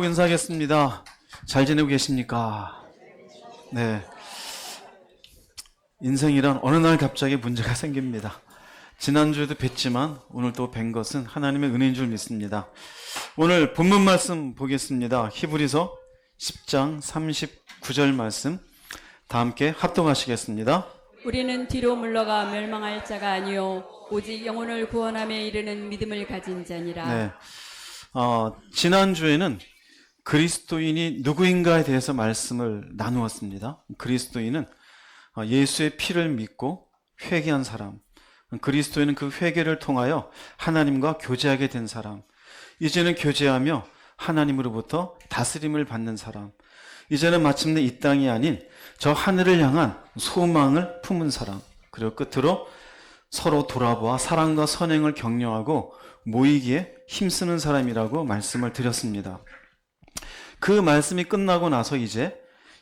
인사하겠습니다. 잘 지내고 계십니까? 네. 인생이란 어느 날 갑자기 문제가 생깁니다. 지난주에도 뵀지만 오늘 또 뵌 것은 하나님의 은혜인 줄 믿습니다. 오늘 본문 말씀 보겠습니다. 히브리서 10장 39절 말씀 다 함께 합독하시겠습니다. 우리는 뒤로 물러가 멸망할 자가 아니요 오직 영혼을 구원함에 이르는 믿음을 가진 자니라. 네. 지난주에는 그리스도인이 누구인가에 대해서 말씀을 나누었습니다. 그리스도인은 예수의 피를 믿고 회개한 사람, 그리스도인은 그 회개를 통하여 하나님과 교제하게 된 사람, 이제는 교제하며 하나님으로부터 다스림을 받는 사람, 이제는 마침내 이 땅이 아닌 저 하늘을 향한 소망을 품은 사람, 그리고 끝으로 서로 돌아보아 사랑과 선행을 격려하고 모이기에 힘쓰는 사람이라고 말씀을 드렸습니다. 그 말씀이 끝나고 나서 이제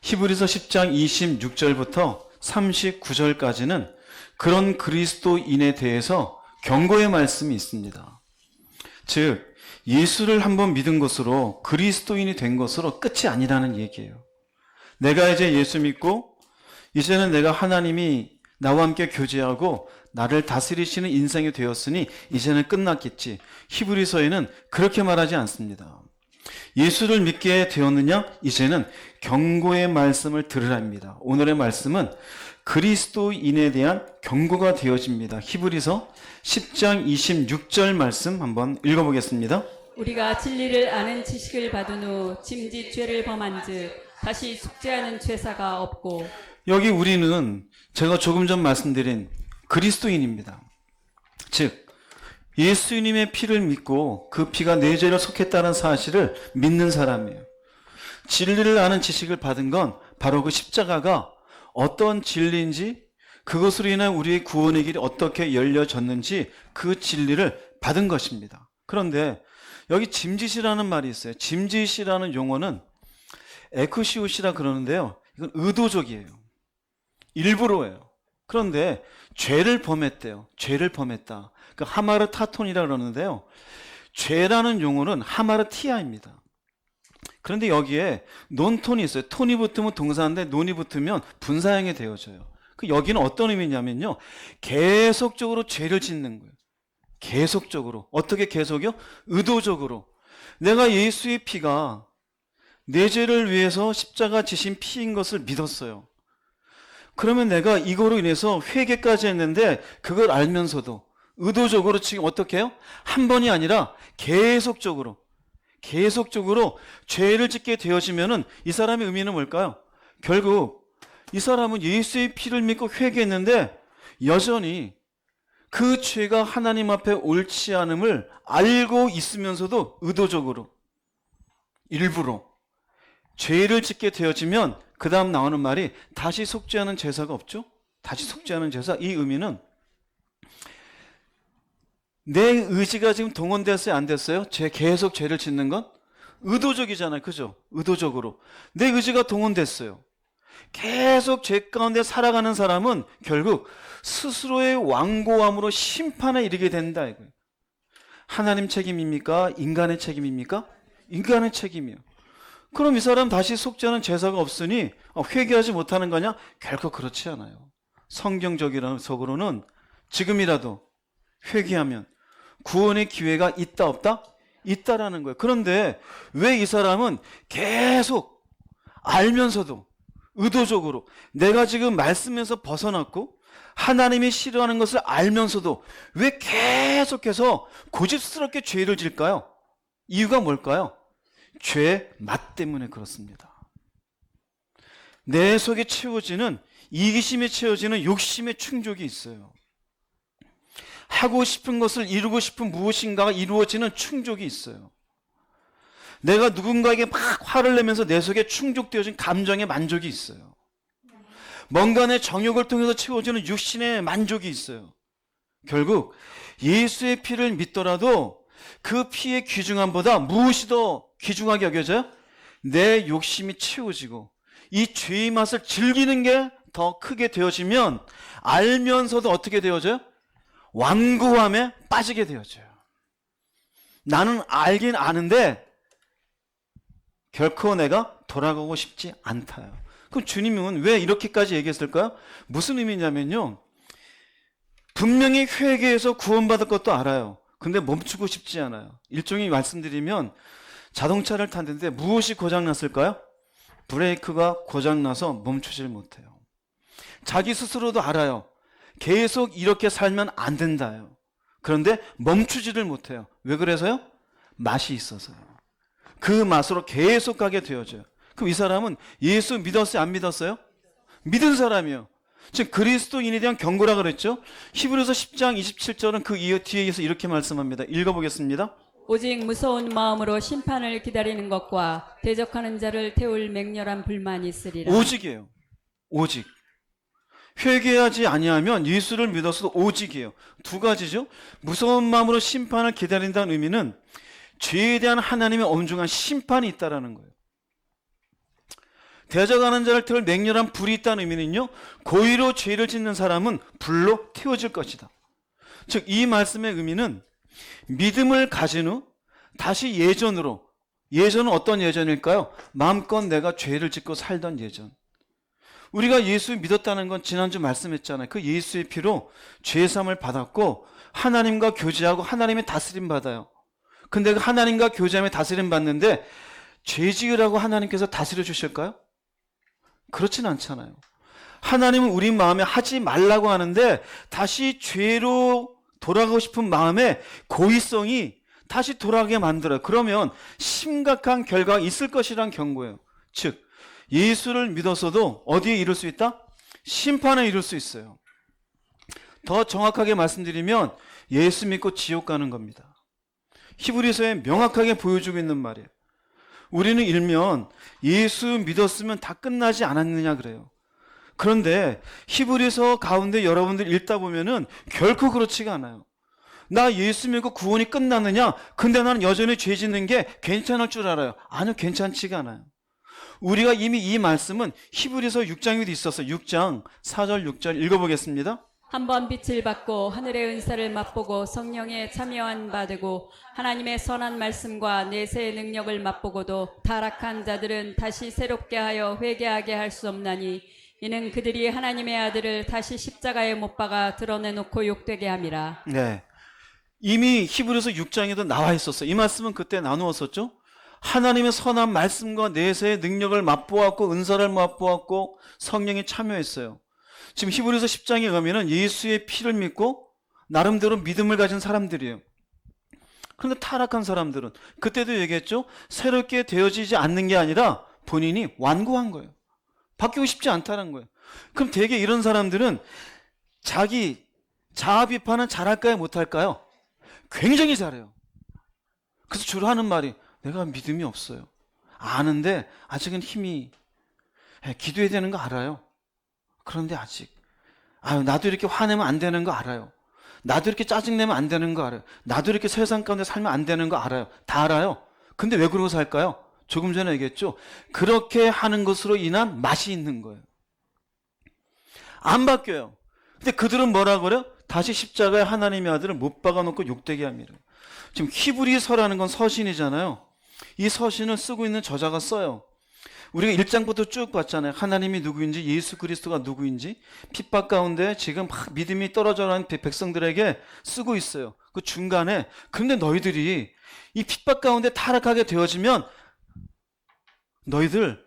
히브리서 10장 26절부터 39절까지는 그런 그리스도인에 대해서 경고의 말씀이 있습니다. 즉 예수를 한번 믿은 것으로 그리스도인이 된 것으로 끝이 아니라는 얘기예요. 내가 이제 예수 믿고 이제는 내가 하나님이 나와 함께 교제하고 나를 다스리시는 인생이 되었으니 이제는 끝났겠지. 히브리서에는 그렇게 말하지 않습니다. 예수를 믿게 되었느냐? 이제는 경고의 말씀을 들으랍니다. 오늘의 말씀은 그리스도인에 대한 경고가 되어집니다. 히브리서 10장 26절 말씀 한번 읽어보겠습니다. 우리가 진리를 아는 지식을 받은 후 짐짓 죄를 범한즉 다시 숙제하는 죄사가 없고. 여기 우리는 제가 조금 전 말씀드린 그리스도인입니다. 즉 예수님의 피를 믿고 그 피가 내 죄를 속했다는 사실을 믿는 사람이에요. 진리를 아는 지식을 받은 건 바로 그 십자가가 어떤 진리인지, 그것으로 인한 우리의 구원의 길이 어떻게 열려졌는지 그 진리를 받은 것입니다. 그런데 여기 짐짓이라는 말이 있어요. 짐짓이라는 용어는 에쿠시우시라 그러는데요, 이건 의도적이에요. 일부러예요. 그런데 죄를 범했대요. 죄를 범했다. 그 하마르타톤이라 그러는데요, 죄라는 용어는 하마르티아입니다. 그런데 여기에 논톤이 있어요. 톤이 붙으면 동사인데 논이 붙으면 분사형이 되어져요. 그 여기는 어떤 의미냐면요, 계속적으로 죄를 짓는 거예요. 계속적으로. 어떻게 계속이요? 의도적으로. 내가 예수의 피가 내 죄를 위해서 십자가 지신 피인 것을 믿었어요. 그러면 내가 이거로 인해서 회개까지 했는데 그걸 알면서도 의도적으로 지금 어떻게 해요? 한 번이 아니라 계속적으로 죄를 짓게 되어지면은 이 사람의 의미는 뭘까요? 결국 이 사람은 예수의 피를 믿고 회개했는데 여전히 그 죄가 하나님 앞에 옳지 않음을 알고 있으면서도 의도적으로, 일부러 죄를 짓게 되어지면 그 다음 나오는 말이 다시 속죄하는 제사가 없죠? 다시 속죄하는 제사. 이 의미는 내 의지가 지금 동원됐어요? 안 됐어요? 계속 죄를 짓는 건? 의도적이잖아요. 그죠? 의도적으로. 내 의지가 동원됐어요. 계속 죄 가운데 살아가는 사람은 결국 스스로의 완고함으로 심판에 이르게 된다, 이거예요. 하나님 책임입니까? 인간의 책임입니까? 인간의 책임이에요. 그럼 이 사람 다시 속죄하는 제사가 없으니 회개하지 못하는 거냐? 결코 그렇지 않아요. 성경적으로는 지금이라도 회개하면 구원의 기회가 있다 없다? 있다라는 거예요. 그런데 왜 이 사람은 계속 알면서도 의도적으로 내가 지금 말씀에서 벗어났고 하나님이 싫어하는 것을 알면서도 왜 계속해서 고집스럽게 죄를 질까요? 이유가 뭘까요? 죄의 맛 때문에 그렇습니다. 내 속에 채워지는 이기심에 채워지는 욕심의 충족이 있어요. 하고 싶은 것을 이루고 싶은 무엇인가가 이루어지는 충족이 있어요. 내가 누군가에게 막 화를 내면서 내 속에 충족되어진 감정의 만족이 있어요. 뭔가 내 정욕을 통해서 채워지는 육신의 만족이 있어요. 결국 예수의 피를 믿더라도 그 피의 귀중함보다 무엇이 더 귀중하게 여겨져요? 내 욕심이 채워지고 이 죄의 맛을 즐기는 게 더 크게 되어지면 알면서도 어떻게 되어져요? 완고함에 빠지게 되어져요. 나는 알긴 아는데 결코 내가 돌아가고 싶지 않다요. 그럼 주님은 왜 이렇게까지 얘기했을까요? 무슨 의미냐면요, 분명히 회개해서 구원받을 것도 알아요. 근데 멈추고 싶지 않아요. 일종의 말씀드리면 자동차를 탔는데 무엇이 고장났을까요? 브레이크가 고장나서 멈추질 못해요. 자기 스스로도 알아요. 계속 이렇게 살면 안 된다요. 그런데 멈추지를 못해요. 왜 그래서요? 맛이 있어서요. 그 맛으로 계속 가게 되어져요. 그럼 이 사람은 예수 믿었어요? 안 믿었어요? 믿은 사람이요. 즉 그리스도인에 대한 경고라 그랬죠. 히브리서 10장 27절은 그 뒤에서 이렇게 말씀합니다. 읽어보겠습니다. 오직 무서운 마음으로 심판을 기다리는 것과 대적하는 자를 태울 맹렬한 불만이 있으리라. 오직이에요. 오직. 회개하지 아니하면 예수를 믿어서도 오직이에요. 두 가지죠. 무서운 마음으로 심판을 기다린다는 의미는 죄에 대한 하나님의 엄중한 심판이 있다라는 거예요. 대적하는 자를 태울 맹렬한 불이 있다는 의미는요, 고의로 죄를 짓는 사람은 불로 태워질 것이다. 즉 이 말씀의 의미는 믿음을 가진 후 다시 예전으로, 예전은 어떤 예전일까요? 마음껏 내가 죄를 짓고 살던 예전. 우리가 예수 믿었다는 건 지난주 말씀했잖아요. 그 예수의 피로 죄사함을 받았고 하나님과 교제하고 하나님의 다스림 받아요. 근데 그 하나님과 교제함에 다스림 받는데 죄 지으라고 하나님께서 다스려 주실까요? 그렇진 않잖아요. 하나님은 우리 마음에 하지 말라고 하는데 다시 죄로 돌아가고 싶은 마음의 고의성이 다시 돌아가게 만들어요. 그러면 심각한 결과가 있을 것이란 경고예요. 즉 예수를 믿어서도 어디에 이를 수 있다? 심판에 이를 수 있어요. 더 정확하게 말씀드리면 예수 믿고 지옥 가는 겁니다. 히브리서에 명확하게 보여주고 있는 말이에요. 우리는 일면 예수 믿었으면 다 끝나지 않았느냐 그래요. 그런데 히브리서 가운데 여러분들 읽다 보면은 결코 그렇지가 않아요. 나 예수 믿고 구원이 끝났느냐? 근데 나는 여전히 죄 짓는 게 괜찮을 줄 알아요. 아니요, 괜찮지가 않아요. 우리가 이미 이 말씀은 히브리서 6장에도 있었어요. 6장 4절 6절 읽어보겠습니다. 한번 빛을 받고 하늘의 은사를 맛보고 성령에 참여한 바 되고 하나님의 선한 말씀과 내세의 능력을 맛보고도 타락한 자들은 다시 새롭게 하여 회개하게 할 수 없나니 이는 그들이 하나님의 아들을 다시 십자가에 못 박아 드러내놓고 욕되게 함이라. 네, 이미 히브리서 6장에도 나와 있었어요. 이 말씀은 그때 나누었었죠. 하나님의 선한 말씀과 내세의 능력을 맛보았고 은사를 맛보았고 성령이 참여했어요. 지금 히브리서 10장에 가면은 예수의 피를 믿고 나름대로 믿음을 가진 사람들이에요. 그런데 타락한 사람들은 그때도 얘기했죠. 새롭게 되어지지 않는 게 아니라 본인이 완고한 거예요. 바뀌고 싶지 않다는 거예요. 그럼 대개 이런 사람들은 자기 자아 비판은 잘할까요? 못할까요? 굉장히 잘해요. 그래서 주로 하는 말이 내가 믿음이 없어요. 아는데 아직은 힘이, 기도해야 되는 거 알아요. 그런데 아직 나도 이렇게 화내면 안 되는 거 알아요. 나도 이렇게 짜증내면 안 되는 거 알아요. 나도 이렇게 세상 가운데 살면 안 되는 거 알아요. 다 알아요. 근데 왜 그러고 살까요? 조금 전에 얘기했죠. 그렇게 하는 것으로 인한 맛이 있는 거예요. 안 바뀌어요. 근데 그들은 뭐라 그래요? 다시 십자가에 하나님의 아들을 못 박아놓고 욕되게 합니다. 지금 히브리서라는 건 서신이잖아요. 이 서신을 쓰고 있는 저자가 써요. 우리가 1장부터 쭉 봤잖아요. 하나님이 누구인지, 예수 그리스도가 누구인지, 핍박 가운데 지금 막 믿음이 떨어져가는 백성들에게 쓰고 있어요. 그 중간에 근데 너희들이 이 핍박 가운데 타락하게 되어지면 너희들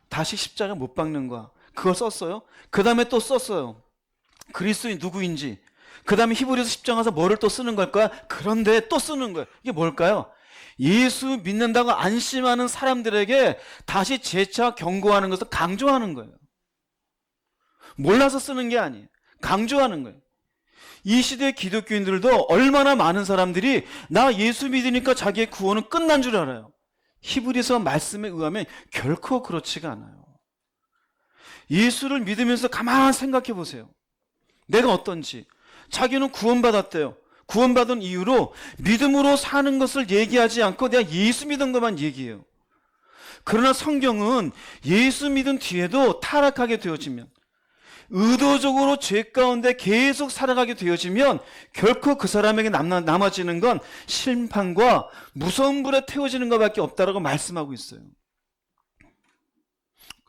다시 십자가 못 박는 거야. 그걸 썼어요. 그 다음에 또 썼어요. 그리스도인 누구인지. 그 다음에 히브리서 10장 가서 뭐를 또 쓰는 걸까요? 그런데 또 쓰는 거예요. 이게 뭘까요? 예수 믿는다고 안심하는 사람들에게 다시 재차 경고하는 것을 강조하는 거예요. 몰라서 쓰는 게 아니에요. 강조하는 거예요. 이 시대 기독교인들도 얼마나 많은 사람들이 나 예수 믿으니까 자기의 구원은 끝난 줄 알아요. 히브리서 말씀에 의하면 결코 그렇지가 않아요. 예수를 믿으면서 가만히 생각해 보세요. 내가 어떤지. 자기는 구원받았대요. 구원받은 이유로 믿음으로 사는 것을 얘기하지 않고 내가 예수 믿은 것만 얘기해요. 그러나 성경은 예수 믿은 뒤에도 타락하게 되어지면, 의도적으로 죄 가운데 계속 살아가게 되어지면 결코 그 사람에게 남아지는 건 심판과 무서운 불에 태워지는 것밖에 없다라고 말씀하고 있어요.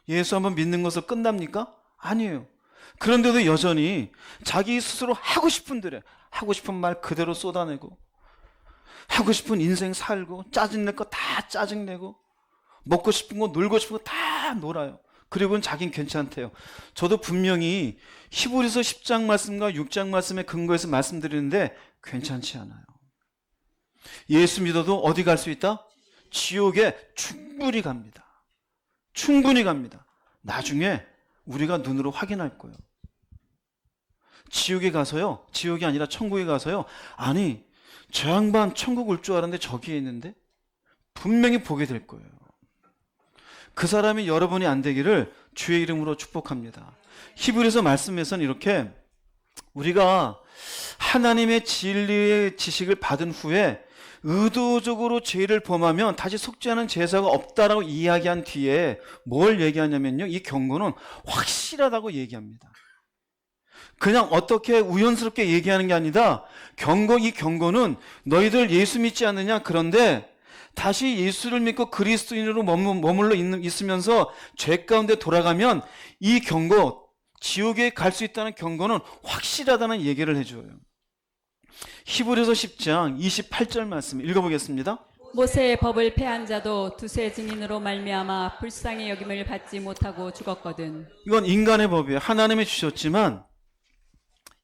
예수 한번 믿는 것으로 끝납니까? 아니에요. 그런데도 여전히 자기 스스로 하고 싶은 대로, 하고 싶은 말 그대로 쏟아내고, 하고 싶은 인생 살고, 짜증낼 거 다 짜증내고, 먹고 싶은 거, 놀고 싶은 거 다 놀아요. 그리고는 자긴 괜찮대요. 저도 분명히 히브리서 10장 말씀과 6장 말씀에 근거해서 말씀드리는데 괜찮지 않아요. 예수 믿어도 어디 갈 수 있다? 지옥에 충분히 갑니다. 충분히 갑니다. 나중에 우리가 눈으로 확인할 거예요. 지옥에 가서요, 지옥이 아니라 천국에 가서요, 아니 저 양반 천국 올 줄 알았는데 저기에 있는데, 분명히 보게 될 거예요. 그 사람이 여러분이 안 되기를 주의 이름으로 축복합니다. 히브리서 말씀에서는 이렇게, 우리가 하나님의 진리의 지식을 받은 후에 의도적으로 죄를 범하면 다시 속죄하는 제사가 없다라고 이야기한 뒤에 뭘 얘기하냐면요, 이 경고는 확실하다고 얘기합니다. 그냥 어떻게 우연스럽게 얘기하는 게 아니라 이 경고는 너희들 예수 믿지 않느냐, 그런데 다시 예수를 믿고 그리스도인으로 머물러 있으면서 죄 가운데 돌아가면 이 경고, 지옥에 갈 수 있다는 경고는 확실하다는 얘기를 해줘요. 히브리서 10장 28절 말씀 읽어보겠습니다. 모세의 법을 폐한 자도 두세 증인으로 말미암아 불쌍히 여김을 받지 못하고 죽었거든. 이건 인간의 법이에요. 하나님이 주셨지만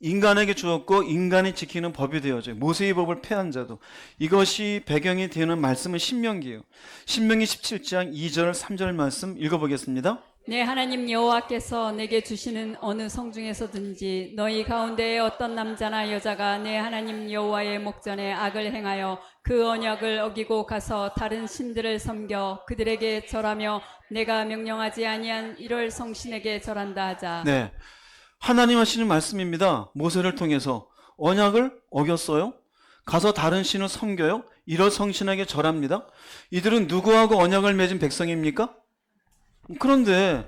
인간에게 주었고 인간이 지키는 법이 되어져요. 모세의 법을 폐한 자도. 이것이 배경이 되는 말씀은 신명기예요. 신명기 17장 2절 3절 말씀 읽어보겠습니다. 내 하나님 여호와께서 내게 주시는 어느 성 중에서든지 너희 가운데에 어떤 남자나 여자가 내 하나님 여호와의 목전에 악을 행하여 그 언약을 어기고 가서 다른 신들을 섬겨 그들에게 절하며 내가 명령하지 아니한 이럴 성신에게 절한다 하자. 네, 하나님 하시는 말씀입니다. 모세를 통해서 언약을 어겼어요. 가서 다른 신을 섬겨요. 이럴 성신에게 절합니다. 이들은 누구하고 언약을 맺은 백성입니까? 그런데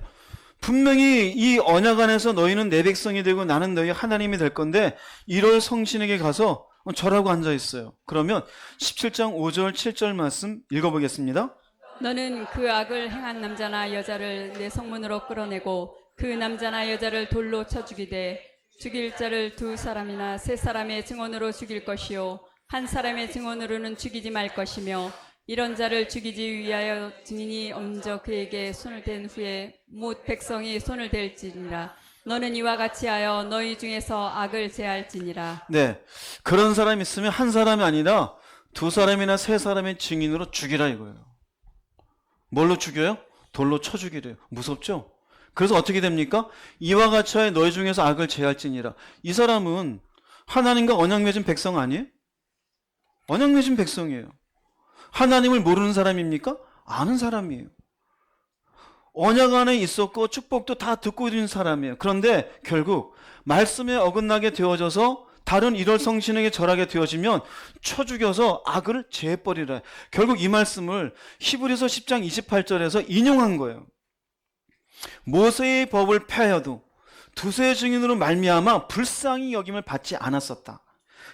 분명히 이 언약 안에서 너희는 내 백성이 되고 나는 너희 하나님이 될 건데 이럴 성신에게 가서 절하고 앉아 있어요. 그러면 17장 5절 7절 말씀 읽어보겠습니다. 너는 그 악을 행한 남자나 여자를 내 성문으로 끌어내고 그 남자나 여자를 돌로 쳐 죽이되 죽일 자를 두 사람이나 세 사람의 증언으로 죽일 것이요 한 사람의 증언으로는 죽이지 말 것이며 이런 자를 죽이지 위하여 증인이 엄저 그에게 손을 댄 후에 못 백성이 손을 댈지니라. 너는 이와 같이 하여 너희 중에서 악을 제할지니라. 네, 그런 사람이 있으면 한 사람이 아니라 두 사람이나 세 사람의 증인으로 죽이라 이거예요. 뭘로 죽여요? 돌로 쳐 죽이래요. 무섭죠? 그래서 어떻게 됩니까? 이와 같이 하여 너희 중에서 악을 제할지니라. 이 사람은 하나님과 언약 맺은 백성 아니에요? 언약 맺은 백성이에요. 하나님을 모르는 사람입니까? 아는 사람이에요. 언약 안에 있었고 축복도 다 듣고 있는 사람이에요. 그런데 결국 말씀에 어긋나게 되어져서 다른 일월 성신에게 절하게 되어지면 쳐 죽여서 악을 제해버리라. 결국 이 말씀을 히브리서 10장 28절에서 인용한 거예요. 모세의 법을 폐하여도 두세 증인으로 말미암아 불쌍히 여김을 받지 않았었다.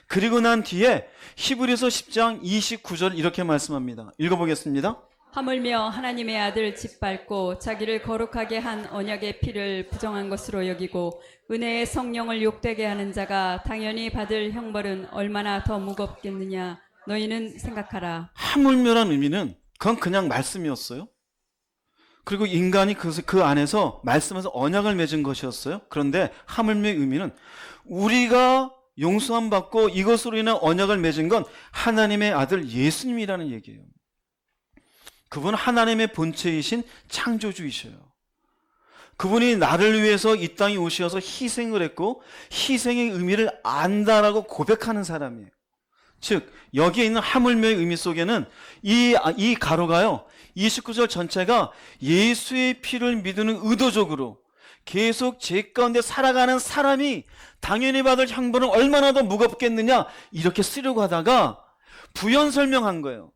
그리고 난 뒤에 히브리서 10장 29절 이렇게 말씀합니다. 읽어보겠습니다. 하물며 하나님의 아들 짓밟고 자기를 거룩하게 한 언약의 피를 부정한 것으로 여기고 은혜의 성령을 욕되게 하는 자가 당연히 받을 형벌은 얼마나 더 무겁겠느냐 너희는 생각하라. 하물며란 의미는 그건 그냥 말씀이었어요. 그리고 인간이 그 안에서 말씀에서 언약을 맺은 것이었어요. 그런데 하물며의 의미는 우리가 용서함 받고 이것으로 인한 언약을 맺은 건 하나님의 아들 예수님이라는 얘기예요. 그분은 하나님의 본체이신 창조주이셔요. 그분이 나를 위해서 이 땅에 오셔서 희생을 했고 희생의 의미를 안다라고 고백하는 사람이에요. 즉 여기에 있는 하물며의 의미 속에는 이 가로가요 29절 전체가 예수의 피를 믿는 의도적으로 계속 죄 가운데 살아가는 사람이 당연히 받을 형벌은 얼마나 더 무겁겠느냐 이렇게 쓰려고 하다가 부연 설명한 거예요.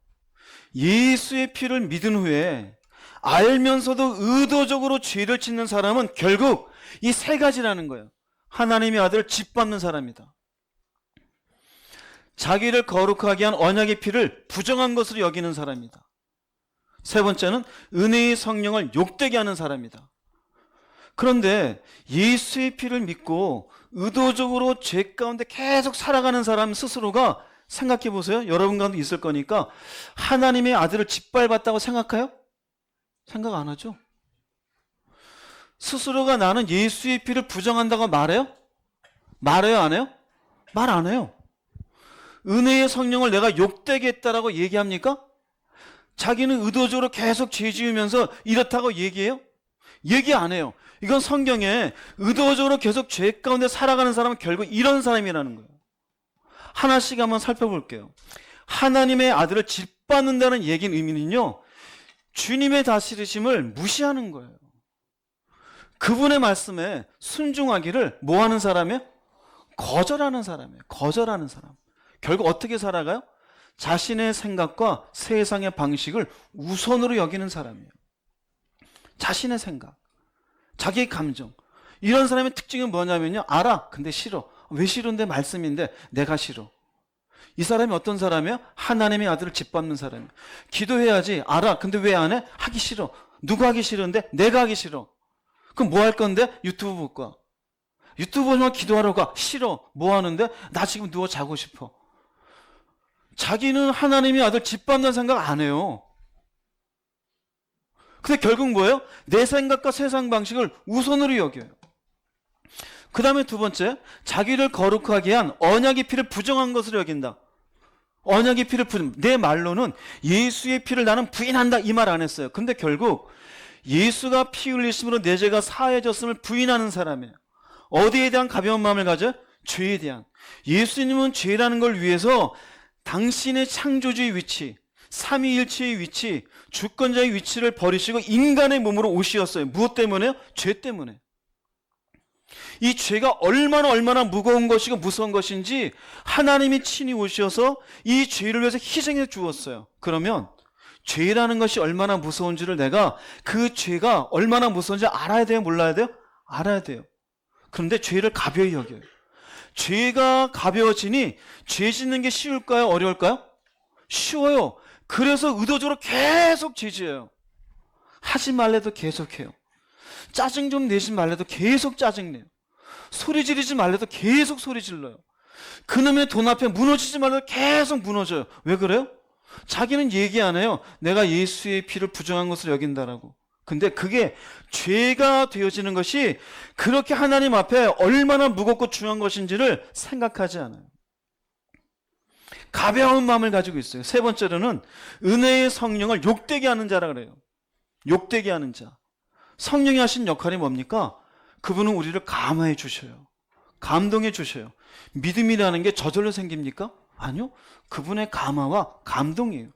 예수의 피를 믿은 후에 알면서도 의도적으로 죄를 짓는 사람은 결국 이 세 가지라는 거예요. 하나님의 아들을 짓밟는 사람이다. 자기를 거룩하게 한 언약의 피를 부정한 것으로 여기는 사람이다. 세 번째는 은혜의 성령을 욕되게 하는 사람이다. 그런데 예수의 피를 믿고 의도적으로 죄 가운데 계속 살아가는 사람 스스로가 생각해 보세요. 여러분 가운데 있을 거니까 하나님의 아들을 짓밟았다고 생각해요? 생각 안 하죠? 스스로가 나는 예수의 피를 부정한다고 말해요? 말해요, 안 해요? 말 안 해요. 은혜의 성령을 내가 욕되게 했다라고 얘기합니까? 자기는 의도적으로 계속 죄 지으면서 이렇다고 얘기해요? 얘기 안 해요. 이건 성경에 의도적으로 계속 죄 가운데 살아가는 사람은 결국 이런 사람이라는 거예요. 하나씩 한번 살펴볼게요. 하나님의 아들을 짓밟는다는 얘기는 의미는요, 주님의 다스리심을 무시하는 거예요. 그분의 말씀에 순종하기를 뭐 하는 사람이에요? 거절하는 사람이에요. 거절하는 사람. 결국 어떻게 살아가요? 자신의 생각과 세상의 방식을 우선으로 여기는 사람이에요. 자신의 생각, 자기의 감정. 이런 사람의 특징은 뭐냐면요, 알아, 근데 싫어. 왜 싫은데? 말씀인데 내가 싫어. 이 사람이 어떤 사람이에요? 하나님의 아들을 짓밟는 사람이에요. 기도해야지, 알아, 근데 왜 안 해? 하기 싫어. 누가 하기 싫은데? 내가 하기 싫어. 그럼 뭐 할 건데? 유튜브 볼 거야. 유튜브 보면 기도하러 가. 싫어. 뭐 하는데? 나 지금 누워 자고 싶어. 자기는 하나님의 아들 짓밟는 생각 안 해요. 근데 결국 뭐예요? 내 생각과 세상 방식을 우선으로 여겨요. 그 다음에 두 번째, 자기를 거룩하게 한 언약의 피를 부정한 것으로 여긴다. 언약의 피를 내 말로는 예수의 피를 나는 부인한다, 이 말 안 했어요. 근데 결국 예수가 피 흘리심으로 내 죄가 사해졌음을 부인하는 사람이에요. 어디에 대한 가벼운 마음을 가져요? 죄에 대한. 예수님은 죄라는 걸 위해서 당신의 창조주의 위치, 삼위일체의 위치, 주권자의 위치를 버리시고 인간의 몸으로 오시었어요. 무엇 때문에요? 죄 때문에. 이 죄가 얼마나 무거운 것이고 무서운 것인지 하나님이 친히 오셔서 이 죄를 위해서 희생해 주었어요. 그러면 죄라는 것이 얼마나 무서운지를 내가 그 죄가 얼마나 무서운지 알아야 돼요? 몰라야 돼요? 알아야 돼요. 그런데 죄를 가벼이 여겨요. 죄가 가벼워지니 죄 짓는 게 쉬울까요? 어려울까요? 쉬워요. 그래서 의도적으로 계속 죄 지어요. 하지 말래도 계속해요. 짜증 좀 내지 말래도 계속 짜증내요. 소리 지르지 말래도 계속 소리 질러요. 그놈의 돈 앞에 무너지지 말래도 계속 무너져요. 왜 그래요? 자기는 얘기 안 해요. 내가 예수의 피를 부정한 것을 여긴다라고. 근데 그게 죄가 되어지는 것이 그렇게 하나님 앞에 얼마나 무겁고 중요한 것인지를 생각하지 않아요. 가벼운 마음을 가지고 있어요. 세 번째로는 은혜의 성령을 욕되게 하는 자라 그래요. 욕되게 하는 자. 성령이 하신 역할이 뭡니까? 그분은 우리를 감화해 주셔요. 감동해 주셔요. 믿음이라는 게 저절로 생깁니까? 아니요. 그분의 감화와 감동이에요.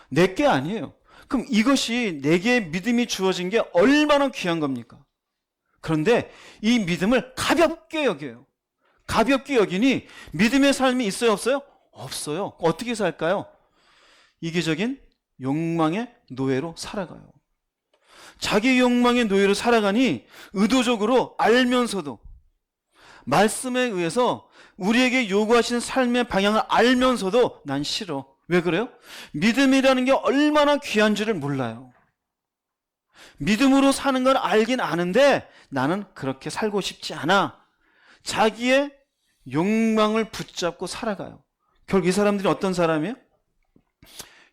내게 아니에요. 그럼 이것이 내게 믿음이 주어진 게 얼마나 귀한 겁니까? 그런데 이 믿음을 가볍게 여겨요. 가볍게 여기니 믿음의 삶이 있어요, 없어요? 없어요. 어떻게 살까요? 이기적인 욕망의 노예로 살아가요. 자기 욕망의 노예로 살아가니 의도적으로 알면서도 말씀에 의해서 우리에게 요구하시는 삶의 방향을 알면서도 난 싫어. 왜 그래요? 믿음이라는 게 얼마나 귀한 줄을 몰라요. 믿음으로 사는 걸 알긴 아는데 나는 그렇게 살고 싶지 않아. 자기의 욕망을 붙잡고 살아가요. 결국 이 사람들이 어떤 사람이에요?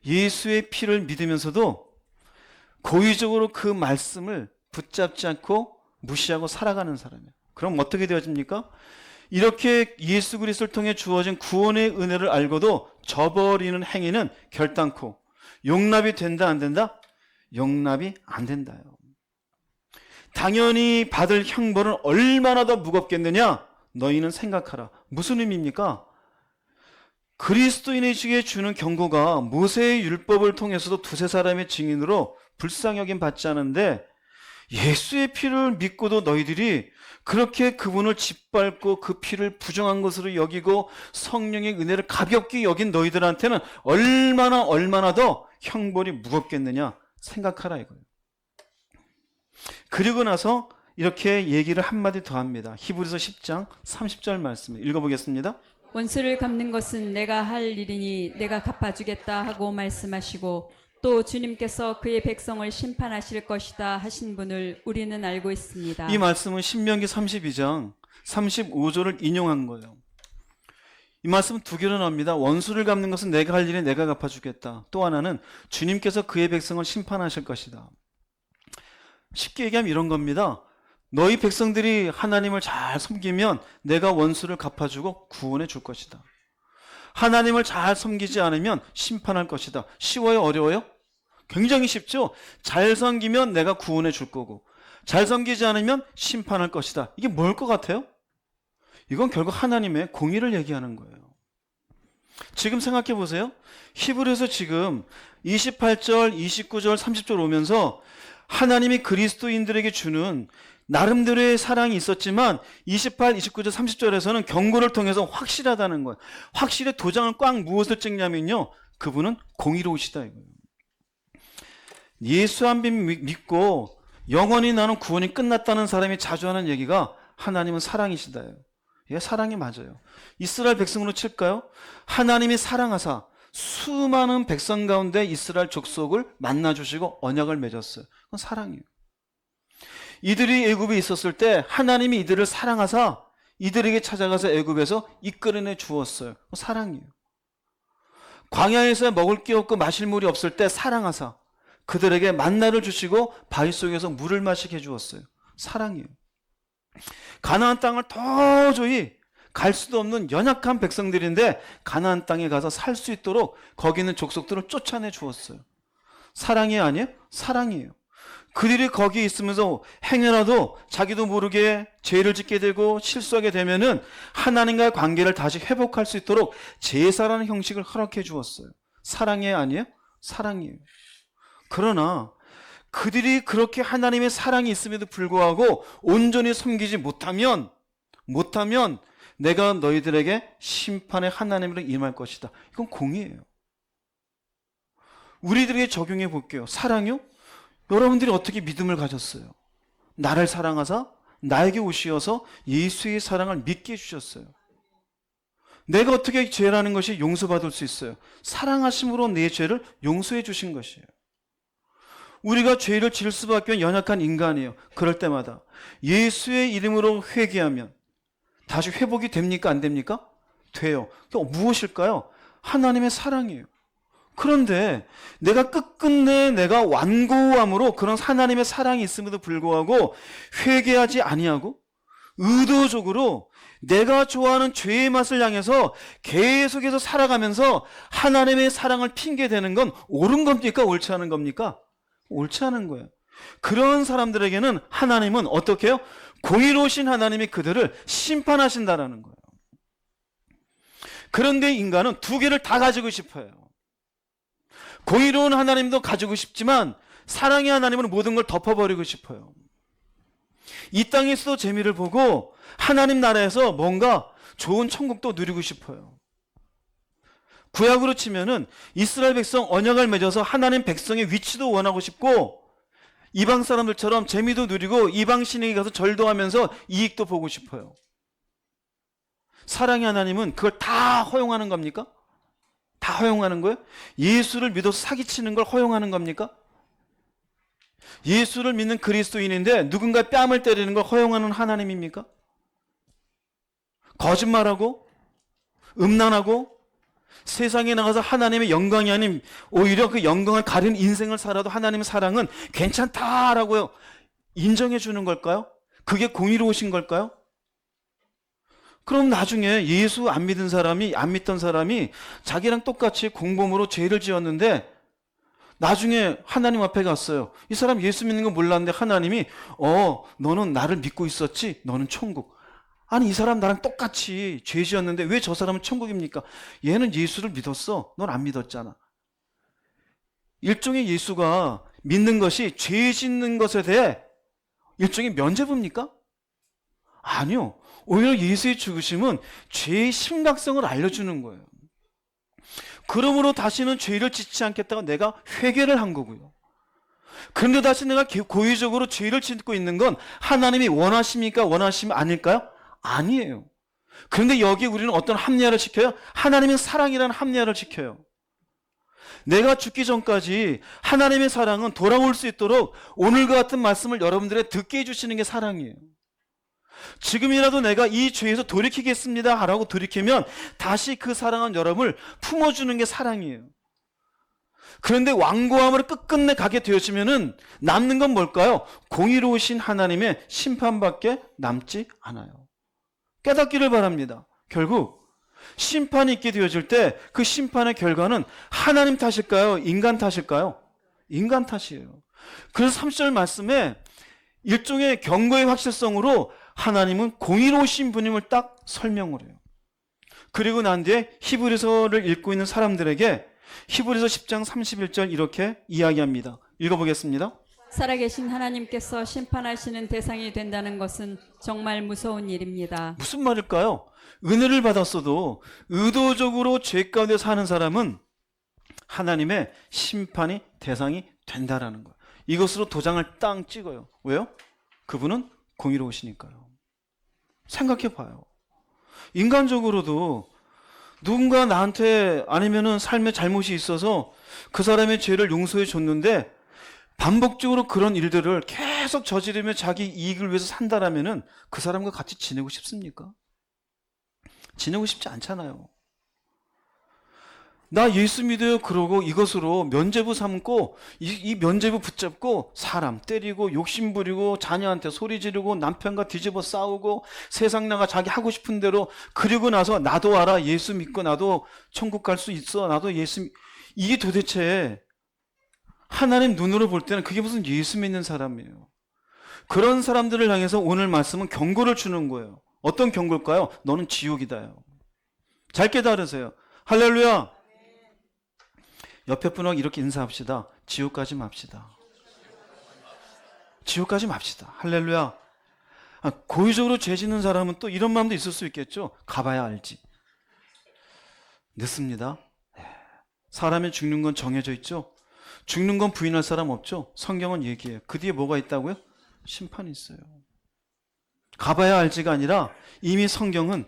예수의 피를 믿으면서도 고의적으로 그 말씀을 붙잡지 않고 무시하고 살아가는 사람이에요. 그럼 어떻게 되어집니까? 이렇게 예수 그리스도를 통해 주어진 구원의 은혜를 알고도 저버리는 행위는 결단코 용납이 된다 안 된다? 용납이 안 된다요. 당연히 받을 형벌은 얼마나 더 무겁겠느냐? 너희는 생각하라. 무슨 의미입니까? 그리스도인에게 주는 경고가 모세의 율법을 통해서도 두세 사람의 증인으로 불쌍히 여김 받지 않은데 예수의 피를 믿고도 너희들이 그렇게 그분을 짓밟고 그 피를 부정한 것으로 여기고 성령의 은혜를 가볍게 여긴 너희들한테는 얼마나 더 형벌이 무겁겠느냐 생각하라 이거예요. 그리고 나서 이렇게 얘기를 한마디 더 합니다. 히브리서 10장 30절 말씀 읽어보겠습니다. 원수를 갚는 것은 내가 할 일이니 내가 갚아주겠다 하고 말씀하시고 또 주님께서 그의 백성을 심판하실 것이다 하신 분을 우리는 알고 있습니다. 이 말씀은 신명기 32장 35절을 인용한 거예요. 이 말씀은 두 개로 나옵니다. 원수를 갚는 것은 내가 할 일에 내가 갚아주겠다. 또 하나는 주님께서 그의 백성을 심판하실 것이다. 쉽게 얘기하면 이런 겁니다. 너희 백성들이 하나님을 잘 섬기면 내가 원수를 갚아주고 구원해 줄 것이다. 하나님을 잘 섬기지 않으면 심판할 것이다. 쉬워요? 어려워요? 굉장히 쉽죠? 잘 섬기면 내가 구원해 줄 거고, 잘 섬기지 않으면 심판할 것이다. 이게 뭘 것 같아요? 이건 결국 하나님의 공의를 얘기하는 거예요. 지금 생각해 보세요. 히브리서 지금 28절, 29절, 30절 오면서 하나님이 그리스도인들에게 주는 나름대로의 사랑이 있었지만 28, 29절, 30절에서는 경고를 통해서 확실하다는 거예요. 확실히 도장을 꽉 무엇을 찍냐면요, 그분은 공의로우시다 이거예요. 예수 한 믿고 영원히 나는 구원이 끝났다는 사람이 자주 하는 얘기가 하나님은 사랑이시다예요. 예, 사랑이 맞아요. 이스라엘 백성으로 칠까요? 하나님이 사랑하사 수많은 백성 가운데 이스라엘 족속을 만나주시고 언약을 맺었어요. 그건 사랑이에요. 이들이 애굽에 있었을 때 하나님이 이들을 사랑하사 이들에게 찾아가서 애굽에서 이끌어내 주었어요. 그건 사랑이에요. 광야에서 먹을 게 없고 마실 물이 없을 때 사랑하사 그들에게 만나를 주시고 바위 속에서 물을 마시게 해주었어요. 사랑이에요. 가나안 땅을 도저히 갈 수도 없는 연약한 백성들인데 가나안 땅에 가서 살 수 있도록 거기 있는 족속들을 쫓아내 주었어요. 사랑이 아니에요? 사랑이에요. 그들이 거기 있으면서 행여라도 자기도 모르게 죄를 짓게 되고 실수하게 되면은 하나님과의 관계를 다시 회복할 수 있도록 제사라는 형식을 허락해 주었어요. 사랑이 아니에요? 사랑이에요. 그러나 그들이 그렇게 하나님의 사랑이 있음에도 불구하고 온전히 섬기지 못하면 내가 너희들에게 심판의 하나님으로 임할 것이다. 이건 공의예요. 우리들에게 적용해 볼게요. 사랑이요? 여러분들이 어떻게 믿음을 가졌어요? 나를 사랑하사 나에게 오시어서 예수의 사랑을 믿게 해주셨어요. 내가 어떻게 죄라는 것이 용서받을 수 있어요? 사랑하심으로 내 죄를 용서해 주신 것이에요. 우리가 죄를 지을 수밖에 없는 연약한 인간이에요. 그럴 때마다 예수의 이름으로 회개하면 다시 회복이 됩니까? 안 됩니까? 돼요. 무엇일까요? 하나님의 사랑이에요. 그런데 내가 끝끝내 내가 완고함으로 그런 하나님의 사랑이 있음에도 불구하고 회개하지 아니하고 의도적으로 내가 좋아하는 죄의 맛을 향해서 계속해서 살아가면서 하나님의 사랑을 핑계대는 건 옳은 겁니까? 옳지 않은 겁니까? 옳지 않은 거예요. 그런 사람들에게는 하나님은 어떻게 해요? 공의로우신 하나님이 그들을 심판하신다라는 거예요. 그런데 인간은 두 개를 다 가지고 싶어요. 공의로운 하나님도 가지고 싶지만 사랑의 하나님은 모든 걸 덮어버리고 싶어요. 이 땅에서도 재미를 보고 하나님 나라에서 뭔가 좋은 천국도 누리고 싶어요. 구약으로 치면은 이스라엘 백성 언약을 맺어서 하나님 백성의 위치도 원하고 싶고 이방 사람들처럼 재미도 누리고 이방 신에게 가서 절도 하면서 이익도 보고 싶어요. 사랑의 하나님은 그걸 다 허용하는 겁니까? 다 허용하는 거예요? 예수를 믿어서 사기치는 걸 허용하는 겁니까? 예수를 믿는 그리스도인인데 누군가 뺨을 때리는 걸 허용하는 하나님입니까? 거짓말하고 음란하고 세상에 나가서 하나님의 영광이 아닌 오히려 그 영광을 가린 인생을 살아도 하나님의 사랑은 괜찮다라고요 인정해 주는 걸까요? 그게 공의로우신 걸까요? 그럼 나중에 예수 안 믿던 사람이 자기랑 똑같이 공범으로 죄를 지었는데 나중에 하나님 앞에 갔어요. 이 사람 예수 믿는 거 몰랐는데 하나님이 너는 나를 믿고 있었지? 너는 천국. 아니 이 사람 나랑 똑같이 죄 지었는데 왜 저 사람은 천국입니까? 얘는 예수를 믿었어. 넌 안 믿었잖아. 일종의 예수가 믿는 것이 죄 짓는 것에 대해 일종의 면죄부입니까? 아니요. 오히려 예수의 죽으심은 죄의 심각성을 알려주는 거예요. 그러므로 다시는 죄를 짓지 않겠다고 내가 회개를 한 거고요. 그런데 다시 내가 고의적으로 죄를 짓고 있는 건 하나님이 원하십니까? 원하시면 아닐까요? 아니에요. 그런데 여기 우리는 어떤 합리화를 지켜요? 하나님의 사랑이라는 합리화를 지켜요. 내가 죽기 전까지 하나님의 사랑은 돌아올 수 있도록 오늘과 같은 말씀을 여러분들에게 듣게 해주시는 게 사랑이에요. 지금이라도 내가 이 죄에서 돌이키겠습니다 라고 돌이키면 다시 그 사랑한 여러분을 품어주는 게 사랑이에요. 그런데 완고함으로 끝끝내 가게 되어지면은 남는 건 뭘까요? 공의로우신 하나님의 심판밖에 남지 않아요. 깨닫기를 바랍니다. 결국 심판이 있게 되어질 때 그 심판의 결과는 하나님 탓일까요? 인간 탓일까요? 인간 탓이에요. 그래서 30절 말씀에 일종의 경고의 확실성으로 하나님은 공의로우신 분임을 딱 설명을 해요. 그리고 난 뒤에 히브리서를 읽고 있는 사람들에게 히브리서 10장 31절 이렇게 이야기합니다. 읽어보겠습니다. 살아계신 하나님께서 심판하시는 대상이 된다는 것은 정말 무서운 일입니다. 무슨 말일까요? 은혜를 받았어도 의도적으로 죄 가운데 사는 사람은 하나님의 심판이 대상이 된다라는 거예요. 이것으로 도장을 땅 찍어요. 왜요? 그분은 공의로우시니까요. 생각해 봐요. 인간적으로도 누군가 나한테 아니면은 삶에 잘못이 있어서 그 사람의 죄를 용서해 줬는데 반복적으로 그런 일들을 계속 저지르며 자기 이익을 위해서 산다라면은 그 사람과 같이 지내고 싶습니까? 지내고 싶지 않잖아요. 나 예수 믿어요 그러고 이것으로 면죄부 삼고 이 면죄부 붙잡고 사람 때리고 욕심 부리고 자녀한테 소리 지르고 남편과 뒤집어 싸우고 세상 나가 자기 하고 싶은 대로 그리고 나서 나도 알아 예수 믿고 나도 천국 갈 수 있어 나도 이게 도대체 하나님 눈으로 볼 때는 그게 무슨 예수 믿는 사람이에요. 그런 사람들을 향해서 오늘 말씀은 경고를 주는 거예요. 어떤 경고일까요? 너는 지옥이다요. 잘 깨달으세요. 할렐루야. 옆에 분하고 이렇게 인사합시다. 지옥 가지 맙시다. 지옥 가지 맙시다. 할렐루야. 고의적으로 죄 짓는 사람은 또 이런 마음도 있을 수 있겠죠. 가봐야 알지. 늦습니다. 사람이 죽는 건 정해져 있죠. 죽는 건 부인할 사람 없죠. 성경은 얘기해요. 그 뒤에 뭐가 있다고요? 심판이 있어요. 가봐야 알지가 아니라 이미 성경은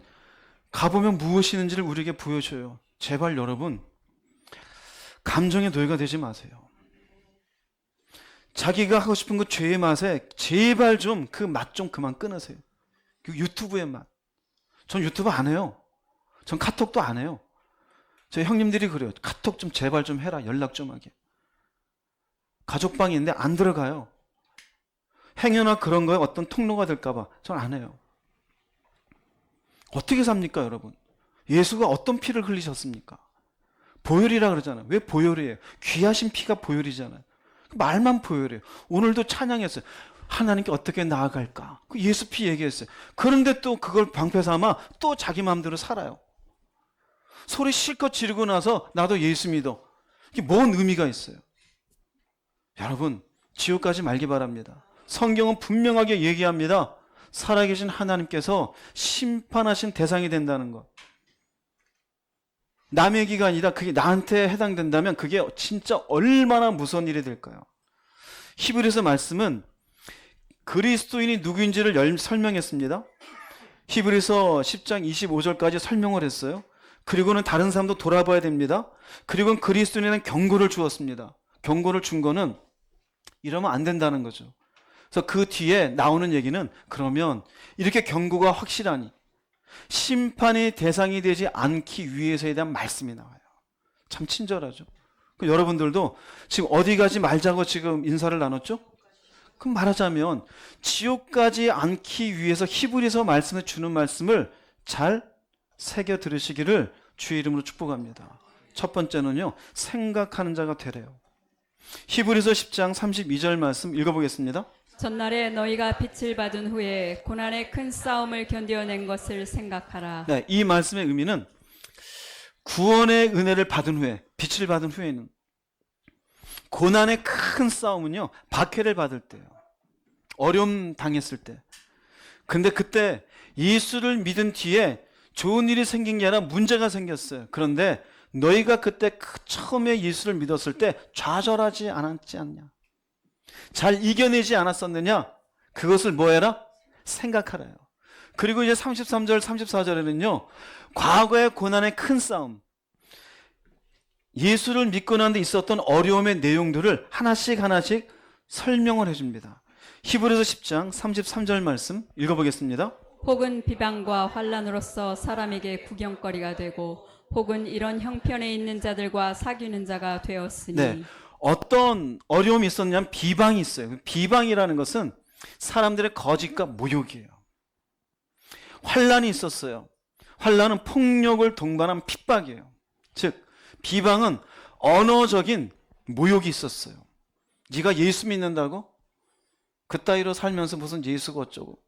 가보면 무엇이 있는지를 우리에게 보여줘요. 제발 여러분 감정의 노예가 되지 마세요. 자기가 하고 싶은 그 죄의 맛에 제발 좀 그 맛 좀 그만 끊으세요. 그 유튜브의 맛. 전 유튜브 안 해요. 전 카톡도 안 해요. 저희 형님들이 그래요. 카톡 좀 제발 좀 해라. 연락 좀 하게. 가족방이 있는데 안 들어가요. 행여나 그런 거에 어떤 통로가 될까봐 전 안 해요. 어떻게 삽니까 여러분? 예수가 어떤 피를 흘리셨습니까? 보혈이라 그러잖아요. 왜 보혈이에요? 귀하신 피가 보혈이잖아요. 말만 보혈이에요. 오늘도 찬양했어요. 하나님께 어떻게 나아갈까? 그 예수 피 얘기했어요. 그런데 또 그걸 방패 삼아 또 자기 마음대로 살아요. 소리 실컷 지르고 나서 나도 예수 믿어. 이게 뭔 의미가 있어요? 여러분 지옥 가지 말기 바랍니다. 성경은 분명하게 얘기합니다. 살아계신 하나님께서 심판하신 대상이 된다는 것. 남의 얘기가 아니라 그게 나한테 해당된다면 그게 진짜 얼마나 무서운 일이 될까요? 히브리서 말씀은 그리스도인이 누구인지를 설명했습니다. 히브리서 10장 25절까지 설명을 했어요. 그리고는 다른 사람도 돌아봐야 됩니다. 그리고는 그리스도인에는 경고를 주었습니다. 경고를 준 거는 이러면 안 된다는 거죠. 그래서 그 뒤에 나오는 얘기는 그러면 이렇게 경고가 확실하니 심판의 대상이 되지 않기 위해서에 대한 말씀이 나와요. 참 친절하죠. 여러분들도 지금 어디 가지 말자고 지금 인사를 나눴죠? 그럼 말하자면 지옥 가지 않기 위해서 히브리서 말씀을 주는 말씀을 잘 새겨 들으시기를 주의 이름으로 축복합니다. 첫 번째는요, 생각하는 자가 되래요. 히브리서 10장 32절 말씀 읽어보겠습니다. 전날에 너희가 빛을 받은 후에 고난의 큰 싸움을 견뎌낸 것을 생각하라. 네, 이 말씀의 의미는 구원의 은혜를 받은 후에, 빛을 받은 후에는 고난의 큰 싸움은요, 박해를 받을 때요. 어려움 당했을 때. 근데 그때 예수를 믿은 뒤에 좋은 일이 생긴 게 아니라 문제가 생겼어요. 그런데 너희가 그때 처음에 예수를 믿었을 때 좌절하지 않았지 않냐? 잘 이겨내지 않았었느냐? 그것을 뭐 해라? 생각하라요. 그리고 이제 33절, 34절에는요, 과거의 고난의 큰 싸움. 예수를 믿고 난 데 있었던 어려움의 내용들을 하나씩 하나씩 설명을 해줍니다. 히브리서 10장 33절 말씀 읽어보겠습니다. 혹은 비방과 환난으로서 사람에게 구경거리가 되고 혹은 이런 형편에 있는 자들과 사귀는 자가 되었으니. 네, 어떤 어려움이 있었냐면 비방이 있어요. 비방이라는 것은 사람들의 거짓과 모욕이에요. 환난이 있었어요. 환난은 폭력을 동반한 핍박이에요. 즉 비방은 언어적인 모욕이 있었어요. 네가 예수 믿는다고? 그따위로 살면서 무슨 예수가 어쩌고.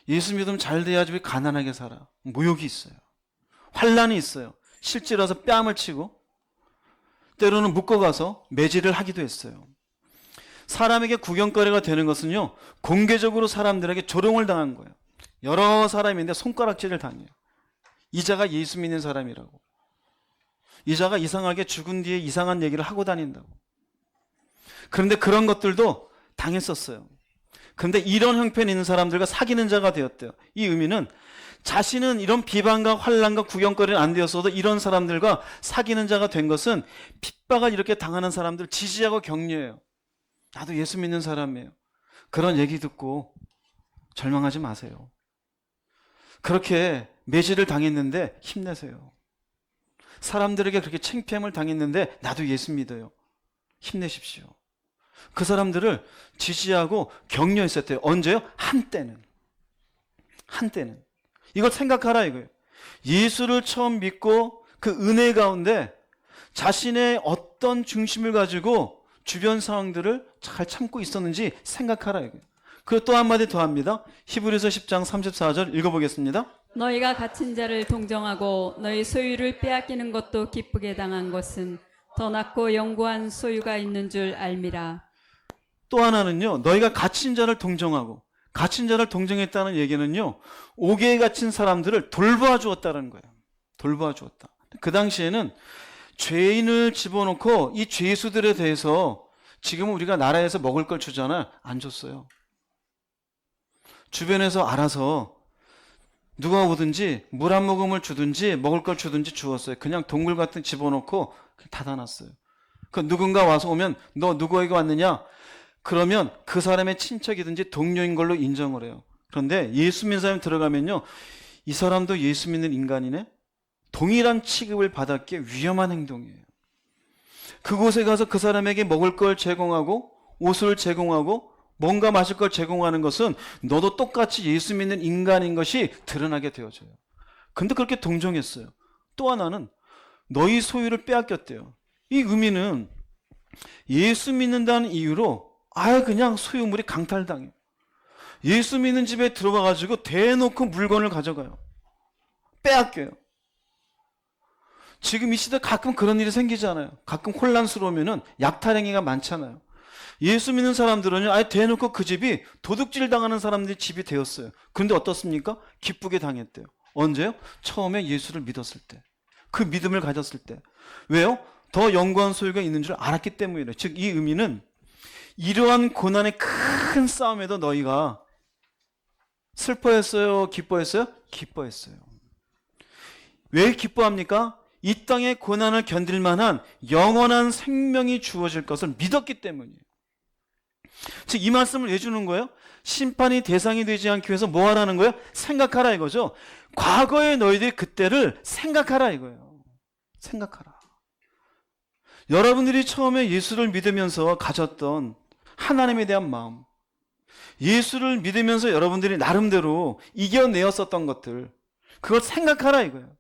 예수 믿으면 잘 돼야지 왜 가난하게 살아. 모욕이 있어요. 환난이 있어요. 실제로서 뺨을 치고 때로는 묶어가서 매질을 하기도 했어요. 사람에게 구경거리가 되는 것은요, 공개적으로 사람들에게 조롱을 당한 거예요. 여러 사람인데 손가락질을 당해요. 이 자가 예수 믿는 사람이라고. 이 자가 이상하게 죽은 뒤에 이상한 얘기를 하고 다닌다고. 그런데 그런 것들도 당했었어요. 그런데 이런 형편이 있는 사람들과 사귀는 자가 되었대요. 이 의미는 자신은 이런 비방과 환난과 구경거리는 안 되었어도 이런 사람들과 사귀는 자가 된 것은 핍박을 이렇게 당하는 사람들 지지하고 격려해요. 나도 예수 믿는 사람이에요. 그런 얘기 듣고 절망하지 마세요. 그렇게 매질을 당했는데 힘내세요. 사람들에게 그렇게 창피함을 당했는데 나도 예수 믿어요. 힘내십시오. 그 사람들을 지지하고 격려했었대요. 언제요? 한때는. 이걸 생각하라 이거예요. 예수를 처음 믿고 그 은혜 가운데 자신의 어떤 중심을 가지고 주변 상황들을 잘 참고 있었는지 생각하라 이거예요. 그리고 또 한마디 더 합니다. 히브리서 10장 34절 읽어보겠습니다. 너희가 갇힌 자를 동정하고 너희 소유를 빼앗기는 것도 기쁘게 당한 것은 더 낫고 영구한 소유가 있는 줄 알미라. 또 하나는요, 너희가 갇힌 자를 동정하고, 갇힌 자를 동정했다는 얘기는요, 옥에 갇힌 사람들을 돌보아 주었다는 거예요. 돌보아 주었다. 그 당시에는 죄인을 집어넣고 이 죄수들에 대해서 지금 우리가 나라에서 먹을 걸 주잖아. 안 줬어요. 주변에서 알아서 누가 오든지 물 한 모금을 주든지 먹을 걸 주든지 주었어요. 그냥 동굴 같은 집어넣고 닫아놨어요. 그 누군가 와서 오면 너 누구에게 왔느냐? 그러면 그 사람의 친척이든지 동료인 걸로 인정을 해요. 그런데 예수 믿는 사람이 들어가면요, 이 사람도 예수 믿는 인간이네? 동일한 취급을 받았기에 위험한 행동이에요. 그곳에 가서 그 사람에게 먹을 걸 제공하고 옷을 제공하고 뭔가 마실 걸 제공하는 것은 너도 똑같이 예수 믿는 인간인 것이 드러나게 되어져요. 근데 그렇게 동정했어요. 또 하나는 너희 소유를 빼앗겼대요. 이 의미는 예수 믿는다는 이유로 아예 그냥 소유물이 강탈당해요. 예수 믿는 집에 들어와가지고 대놓고 물건을 가져가요. 빼앗겨요. 지금 이 시대 가끔 그런 일이 생기잖아요. 가끔 혼란스러우면은 약탈행위가 많잖아요. 예수 믿는 사람들은요, 아예 대놓고 그 집이 도둑질 당하는 사람들이 집이 되었어요. 그런데 어떻습니까? 기쁘게 당했대요. 언제요? 처음에 예수를 믿었을 때. 그 믿음을 가졌을 때. 왜요? 더 영광 소유가 있는 줄 알았기 때문이래요. 즉, 이 의미는 이러한 고난의 큰 싸움에도 너희가 슬퍼했어요? 기뻐했어요? 기뻐했어요. 왜 기뻐합니까? 이 땅의 고난을 견딜 만한 영원한 생명이 주어질 것을 믿었기 때문이에요. 즉, 이 말씀을 왜 주는 거예요? 심판이 대상이 되지 않기 위해서 뭐 하라는 거예요? 생각하라 이거죠. 과거의 너희들이 그때를 생각하라 이거예요. 생각하라. 여러분들이 처음에 예수를 믿으면서 가졌던 하나님에 대한 마음, 예수를 믿으면서 여러분들이 나름대로 이겨내었었던 것들, 그걸 생각하라 이거예요.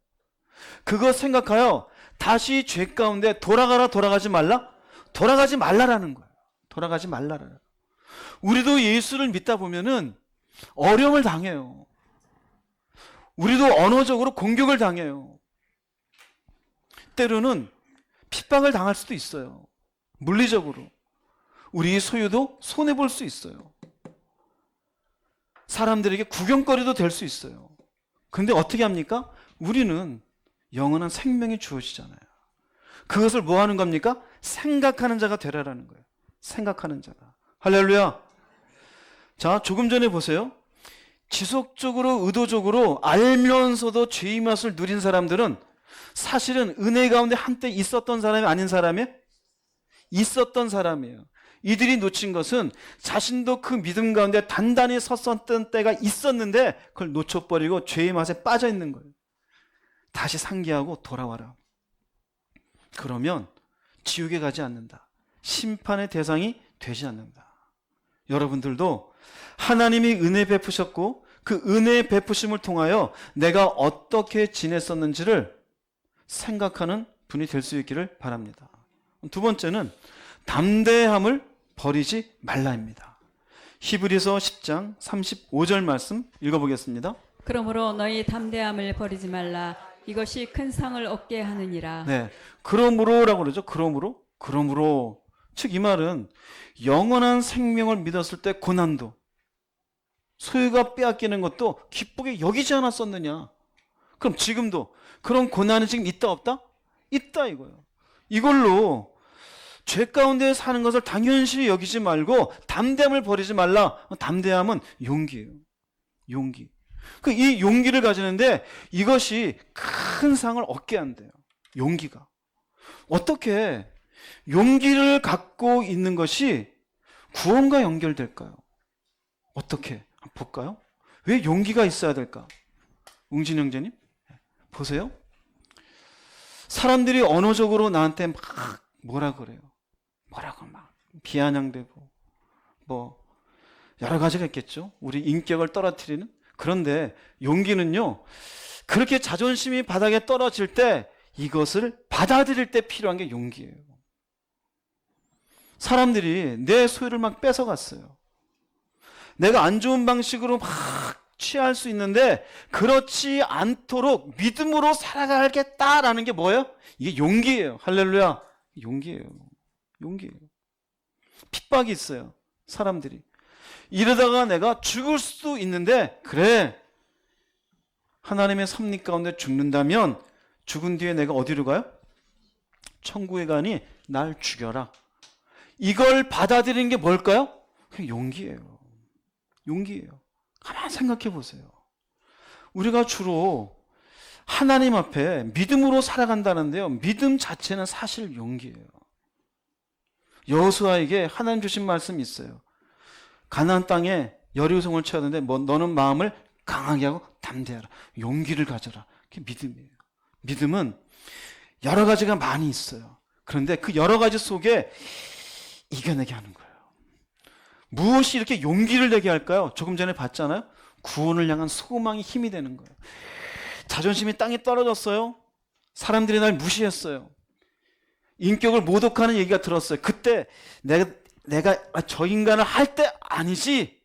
그거 생각하여 다시 죄 가운데 돌아가지 말라? 돌아가지 말라라는 거예요. 돌아가지 말라라는. 우리도 예수를 믿다 보면은 어려움을 당해요. 우리도 언어적으로 공격을 당해요. 때로는 핍박을 당할 수도 있어요. 물리적으로. 우리의 소유도 손해볼 수 있어요. 사람들에게 구경거리도 될 수 있어요. 근데 어떻게 합니까? 우리는 영원한 생명이 주어지잖아요. 그것을 뭐 하는 겁니까? 생각하는 자가 되라라는 거예요. 생각하는 자가. 할렐루야. 자, 조금 전에 보세요. 지속적으로 의도적으로 알면서도 죄의 맛을 누린 사람들은 사실은 은혜 가운데 한때 있었던 사람이 아닌 사람이에요? 있었던 사람이에요. 이들이 놓친 것은 자신도 그 믿음 가운데 단단히 섰었던 때가 있었는데 그걸 놓쳐버리고 죄의 맛에 빠져 있는 거예요. 다시 상기하고 돌아와라. 그러면 지옥에 가지 않는다. 심판의 대상이 되지 않는다. 여러분들도 하나님이 은혜 베푸셨고 그 은혜의 베푸심을 통하여 내가 어떻게 지냈었는지를 생각하는 분이 될 수 있기를 바랍니다. 두 번째는 담대함을 버리지 말라입니다. 히브리서 10장 35절 말씀 읽어보겠습니다. 그러므로 너희 담대함을 버리지 말라. 이것이 큰 상을 얻게 하느니라. 네, 그러므로라고 그러죠. 그러므로 즉 이 말은 영원한 생명을 믿었을 때 고난도 소유가 빼앗기는 것도 기쁘게 여기지 않았었느냐. 그럼 지금도 그런 고난이 지금 있다 없다? 있다 이거예요. 이걸로 죄 가운데 사는 것을 당연시 여기지 말고 담대함을 버리지 말라. 담대함은 용기예요. 용기. 이 용기를 가지는데 이것이 큰 상을 얻게 한대요. 용기가. 어떻게 용기를 갖고 있는 것이 구원과 연결될까요? 어떻게? 한번 볼까요? 왜 용기가 있어야 될까? 웅진 형제님 보세요. 사람들이 언어적으로 나한테 막 뭐라 그래요? 뭐라고 막 비아냥대고 뭐 여러 가지가 있겠죠. 우리 인격을 떨어뜨리는. 그런데 용기는요, 그렇게 자존심이 바닥에 떨어질 때 이것을 받아들일 때 필요한 게 용기예요. 사람들이 내 소유를 막 뺏어갔어요. 내가 안 좋은 방식으로 막 취할 수 있는데 그렇지 않도록 믿음으로 살아가겠다라는 게 뭐예요? 이게 용기예요. 할렐루야. 용기예요. 용기예요. 핍박이 있어요. 사람들이. 이러다가 내가 죽을 수도 있는데 그래. 하나님의 섭리 가운데 죽는다면 죽은 뒤에 내가 어디로 가요? 천국에 가니 날 죽여라. 이걸 받아들이는 게 뭘까요? 그냥 용기예요. 용기예요. 가만 생각해 보세요. 우리가 주로 하나님 앞에 믿음으로 살아간다는데요. 믿음 자체는 사실 용기예요. 여호수아에게 하나님 주신 말씀이 있어요. 가나안 땅에 여리고성을 쳐야 되는데 너는 마음을 강하게 하고 담대하라. 용기를 가져라. 그게 믿음이에요. 믿음은 여러 가지가 많이 있어요. 그런데 그 여러 가지 속에 이겨내게 하는 거예요. 무엇이 이렇게 용기를 내게 할까요? 조금 전에 봤잖아요. 구원을 향한 소망이 힘이 되는 거예요. 자존심이 땅에 떨어졌어요. 사람들이 날 무시했어요. 인격을 모독하는 얘기가 들었어요. 그때 내가 저 인간을 할 때 아니지.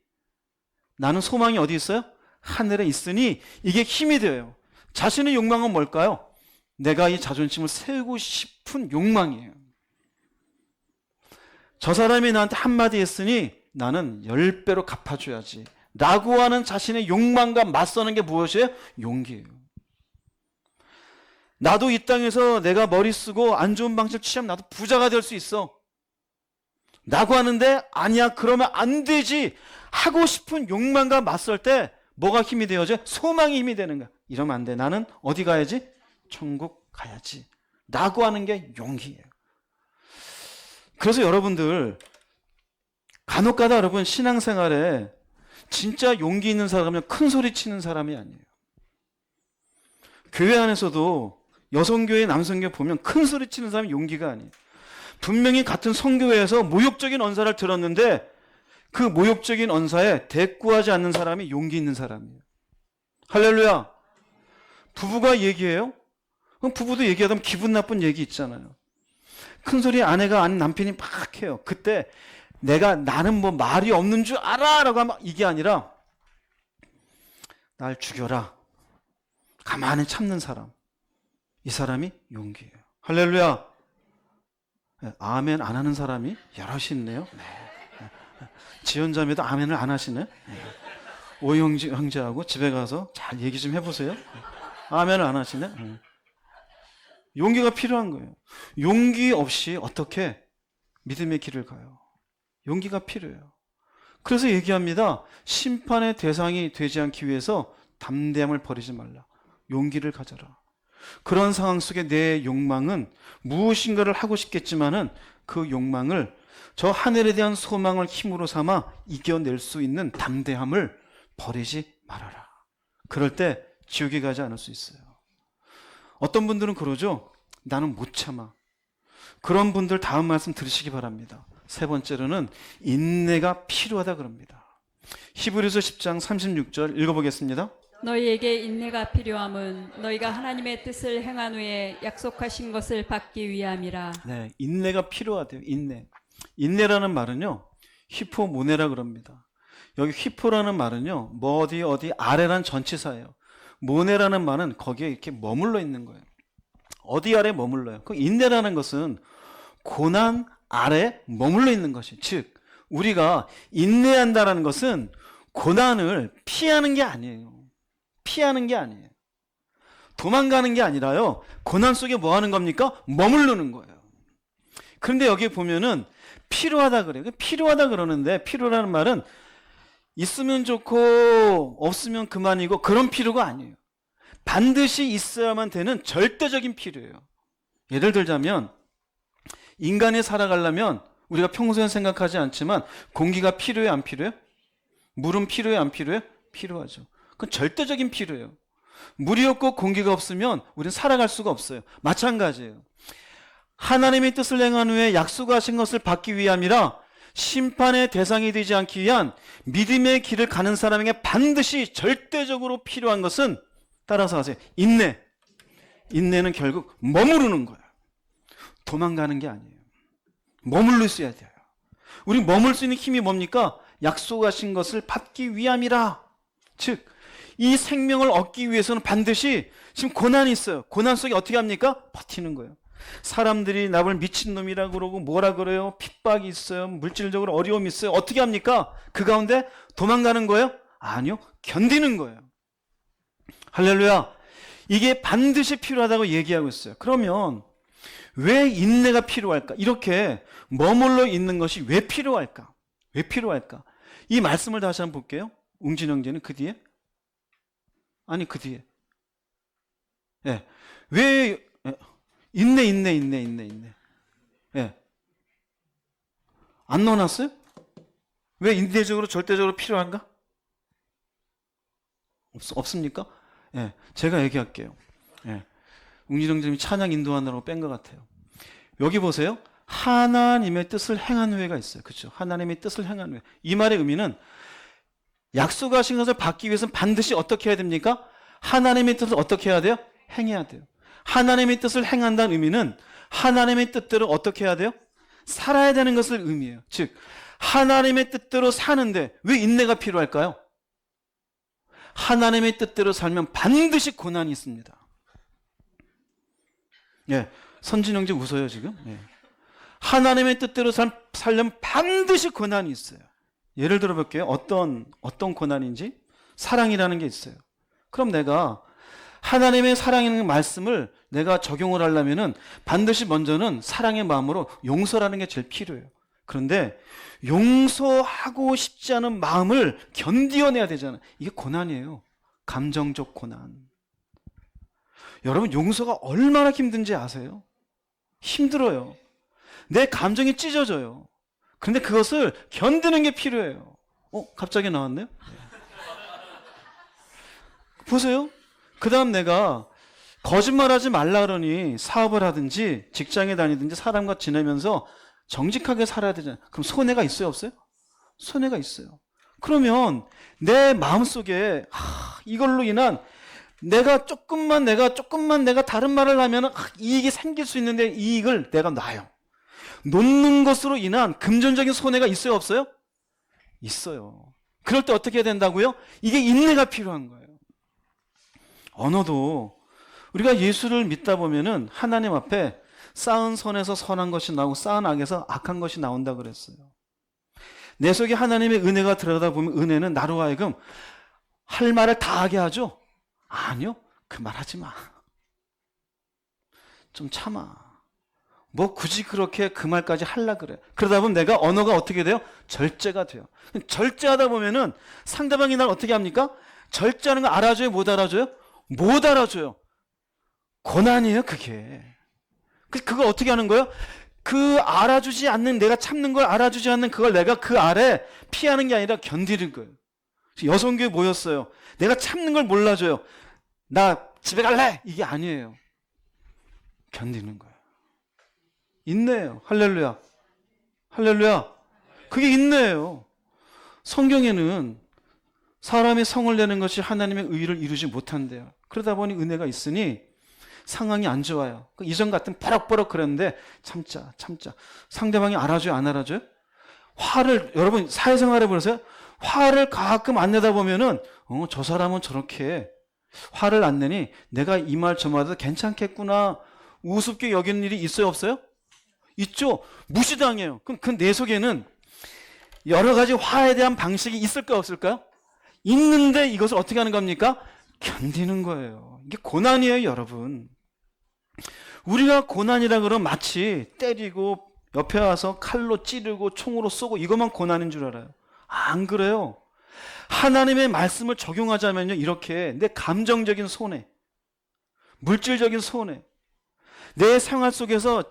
나는 소망이 어디 있어요? 하늘에 있으니 이게 힘이 돼요. 자신의 욕망은 뭘까요? 내가 이 자존심을 세우고 싶은 욕망이에요. 저 사람이 나한테 한마디 했으니 나는 10배로 갚아줘야지 라고 하는 자신의 욕망과 맞서는 게 무엇이에요? 용기예요. 나도 이 땅에서 내가 머리 쓰고 안 좋은 방식 취하면 나도 부자가 될 수 있어 라고 하는데 아니야, 그러면 안 되지 하고 싶은 욕망과 맞설 때 뭐가 힘이 되어져? 소망이 힘이 되는 거야. 이러면 안 돼. 나는 어디 가야지? 천국 가야지 라고 하는 게 용기예요. 그래서 여러분들 간혹가다 여러분 신앙생활에 진짜 용기 있는 사람은 큰 소리 치는 사람이 아니에요. 교회 안에서도 여성교회 남성교회 보면 큰 소리 치는 사람이 용기가 아니에요. 분명히 같은 성교회에서 모욕적인 언사를 들었는데 그 모욕적인 언사에 대꾸하지 않는 사람이 용기 있는 사람이에요. 할렐루야. 부부가 얘기해요? 그럼 부부도 얘기하다 보면 기분 나쁜 얘기 있잖아요. 큰 소리 아내가 아닌 남편이 막 해요. 그때 나는 뭐 말이 없는 줄 알아 라고 하면 이게 아니라 날 죽여라. 가만히 참는 사람. 이 사람이 용기예요. 할렐루야. 아멘 안 하는 사람이 여럿이 있네요. 네. 지연자매도 아멘을 안 하시네. 오희 형제하고 집에 가서 잘 얘기 좀 해보세요. 아멘을 안 하시네. 용기가 필요한 거예요. 용기 없이 어떻게 믿음의 길을 가요? 용기가 필요해요. 그래서 얘기합니다. 심판의 대상이 되지 않기 위해서 담대함을 버리지 말라. 용기를 가져라. 그런 상황 속에 내 욕망은 무엇인가를 하고 싶겠지만은 그 욕망을 저 하늘에 대한 소망을 힘으로 삼아 이겨낼 수 있는 담대함을 버리지 말아라. 그럴 때 지옥에 가지 않을 수 있어요. 어떤 분들은 그러죠. 나는 못 참아. 그런 분들 다음 말씀 들으시기 바랍니다. 세 번째로는 인내가 필요하다 그럽니다. 히브리서 10장 36절 읽어보겠습니다. 너희에게 인내가 필요함은 너희가 하나님의 뜻을 행한 후에 약속하신 것을 받기 위함이라. 네, 인내가 필요하대요. 인내. 인내라는 말은요, 휘포모네라 그럽니다. 여기 휘포라는 말은요, 뭐 어디 아래란 전치사예요. 모네라는 말은 거기에 이렇게 머물러 있는 거예요. 어디 아래 머물러요. 그 인내라는 것은 고난 아래 머물러 있는 것이, 즉 우리가 인내한다라는 것은 고난을 피하는 게 아니에요. 피하는 게 아니에요. 도망가는 게 아니라요. 고난 속에 뭐 하는 겁니까? 머무르는 거예요. 그런데 여기 보면은 필요하다 그래요. 필요하다 그러는데 필요라는 말은 있으면 좋고 없으면 그만이고 그런 필요가 아니에요. 반드시 있어야만 되는 절대적인 필요예요. 예를 들자면 인간이 살아가려면 우리가 평소엔 생각하지 않지만 공기가 필요해 안 필요해요? 물은 필요해 안 필요해요? 필요하죠. 그건 절대적인 필요예요. 물이 없고 공기가 없으면 우리는 살아갈 수가 없어요. 마찬가지예요. 하나님의 뜻을 행한 후에 약속하신 것을 받기 위함이라 심판의 대상이 되지 않기 위한 믿음의 길을 가는 사람에게 반드시 절대적으로 필요한 것은 따라서 하세요. 인내. 인내는 결국 머무르는 거예요. 도망가는 게 아니에요. 머물러 있어야 돼요. 우리 머물 수 있는 힘이 뭡니까? 약속하신 것을 받기 위함이라. 즉 이 생명을 얻기 위해서는 반드시 지금 고난이 있어요. 고난 속에 어떻게 합니까? 버티는 거예요. 사람들이 나를 미친놈이라고 그러고 뭐라 그래요? 핍박이 있어요. 물질적으로 어려움이 있어요. 어떻게 합니까? 그 가운데 도망가는 거예요? 아니요. 견디는 거예요. 할렐루야. 이게 반드시 필요하다고 얘기하고 있어요. 그러면 왜 인내가 필요할까? 이렇게 머물러 있는 것이 왜 필요할까? 왜 필요할까? 이 말씀을 다시 한번 볼게요. 웅진 형제는 그 뒤에? 아니 그 뒤에. 예. 왜 인내. 예. 안 넣어놨어요? 왜 인내적으로 절대적으로 필요한가? 없습니까? 예. 제가 얘기할게요. 예. 웅진 형제님이 찬양 인도하느라고 뺀 것 같아요. 여기 보세요. 하나님의 뜻을 행한 후에가 있어요. 그렇죠? 하나님의 뜻을 행한 후에. 이 말의 의미는 약속하신 것을 받기 위해서는 반드시 어떻게 해야 됩니까? 하나님의 뜻을 어떻게 해야 돼요? 행해야 돼요. 하나님의 뜻을 행한다는 의미는 하나님의 뜻대로 어떻게 해야 돼요? 살아야 되는 것을 의미해요. 즉 하나님의 뜻대로 사는데 왜 인내가 필요할까요? 하나님의 뜻대로 살면 반드시 고난이 있습니다. 예, 선진 형제 웃어요 지금. 예. 하나님의 뜻대로 살려면 반드시 고난이 있어요. 예를 들어 볼게요. 어떤 고난인지. 사랑이라는 게 있어요. 그럼 내가 하나님의 사랑이라는 말씀을 내가 적용을 하려면은 반드시 먼저는 사랑의 마음으로 용서라는 게 제일 필요해요. 그런데 용서하고 싶지 않은 마음을 견디어내야 되잖아요. 이게 고난이에요. 감정적 고난. 여러분 용서가 얼마나 힘든지 아세요? 힘들어요. 내 감정이 찢어져요. 그런데 그것을 견디는 게 필요해요. 갑자기 나왔네요? 보세요. 그 다음 내가 거짓말하지 말라 그러니 사업을 하든지 직장에 다니든지 사람과 지내면서 정직하게 살아야 되잖아요. 그럼 손해가 있어요 없어요? 손해가 있어요. 그러면 내 마음속에 이걸로 인한 내가 조금만 내가 다른 말을 하면 이익이 생길 수 있는데 이익을 내가 놔요. 놓는 것으로 인한 금전적인 손해가 있어요 없어요? 있어요. 그럴 때 어떻게 해야 된다고요? 이게 인내가 필요한 거예요. 언어도 우리가 예수를 믿다 보면은 하나님 앞에 쌓은 선에서 선한 것이 나오고 쌓은 악에서 악한 것이 나온다 그랬어요. 내 속에 하나님의 은혜가 들어가다 보면 은혜는 나로 하여금 할 말을 다 하게 하죠? 아니요. 그 말 하지 마. 좀 참아. 뭐 굳이 그렇게 그 말까지 하려 그래. 그러다 보면 내가 언어가 어떻게 돼요? 절제가 돼요. 절제하다 보면은 상대방이 날 어떻게 합니까? 절제하는 거 알아줘요? 못 알아줘요? 못 알아줘요. 고난이에요, 그게. 그거 어떻게 하는 거예요? 그 알아주지 않는, 내가 참는 걸 알아주지 않는 그걸 내가 그 아래 피하는 게 아니라 견디는 거예요. 여성교회 모였어요. 내가 참는 걸 몰라줘요. 나 집에 갈래! 이게 아니에요. 견디는 거예요. 인내예요. 할렐루야. 할렐루야. 그게 인내예요. 성경에는 사람이 성을 내는 것이 하나님의 의를 이루지 못한대요. 그러다 보니 은혜가 있으니 상황이 안 좋아요. 이전 같은 버럭버럭 그랬는데 참자. 상대방이 알아줘요, 안 알아줘요? 화를, 여러분 사회생활해 보세요. 화를 가끔 안 내다 보면은 저 사람은 저렇게 화를 안 내니 내가 이 말 저 말도 괜찮겠구나 우습게 여기는 일이 있어요, 없어요? 있죠. 무시당해요. 그럼 그 내 속에는 여러 가지 화에 대한 방식이 있을까요, 없을까요? 있는데 이것을 어떻게 하는 겁니까? 견디는 거예요. 이게 고난이에요, 여러분. 우리가 고난이라 그러면 마치 때리고 옆에 와서 칼로 찌르고 총으로 쏘고 이것만 고난인 줄 알아요. 안 그래요. 하나님의 말씀을 적용하자면요, 이렇게 내 감정적인 손해, 물질적인 손해, 내 생활 속에서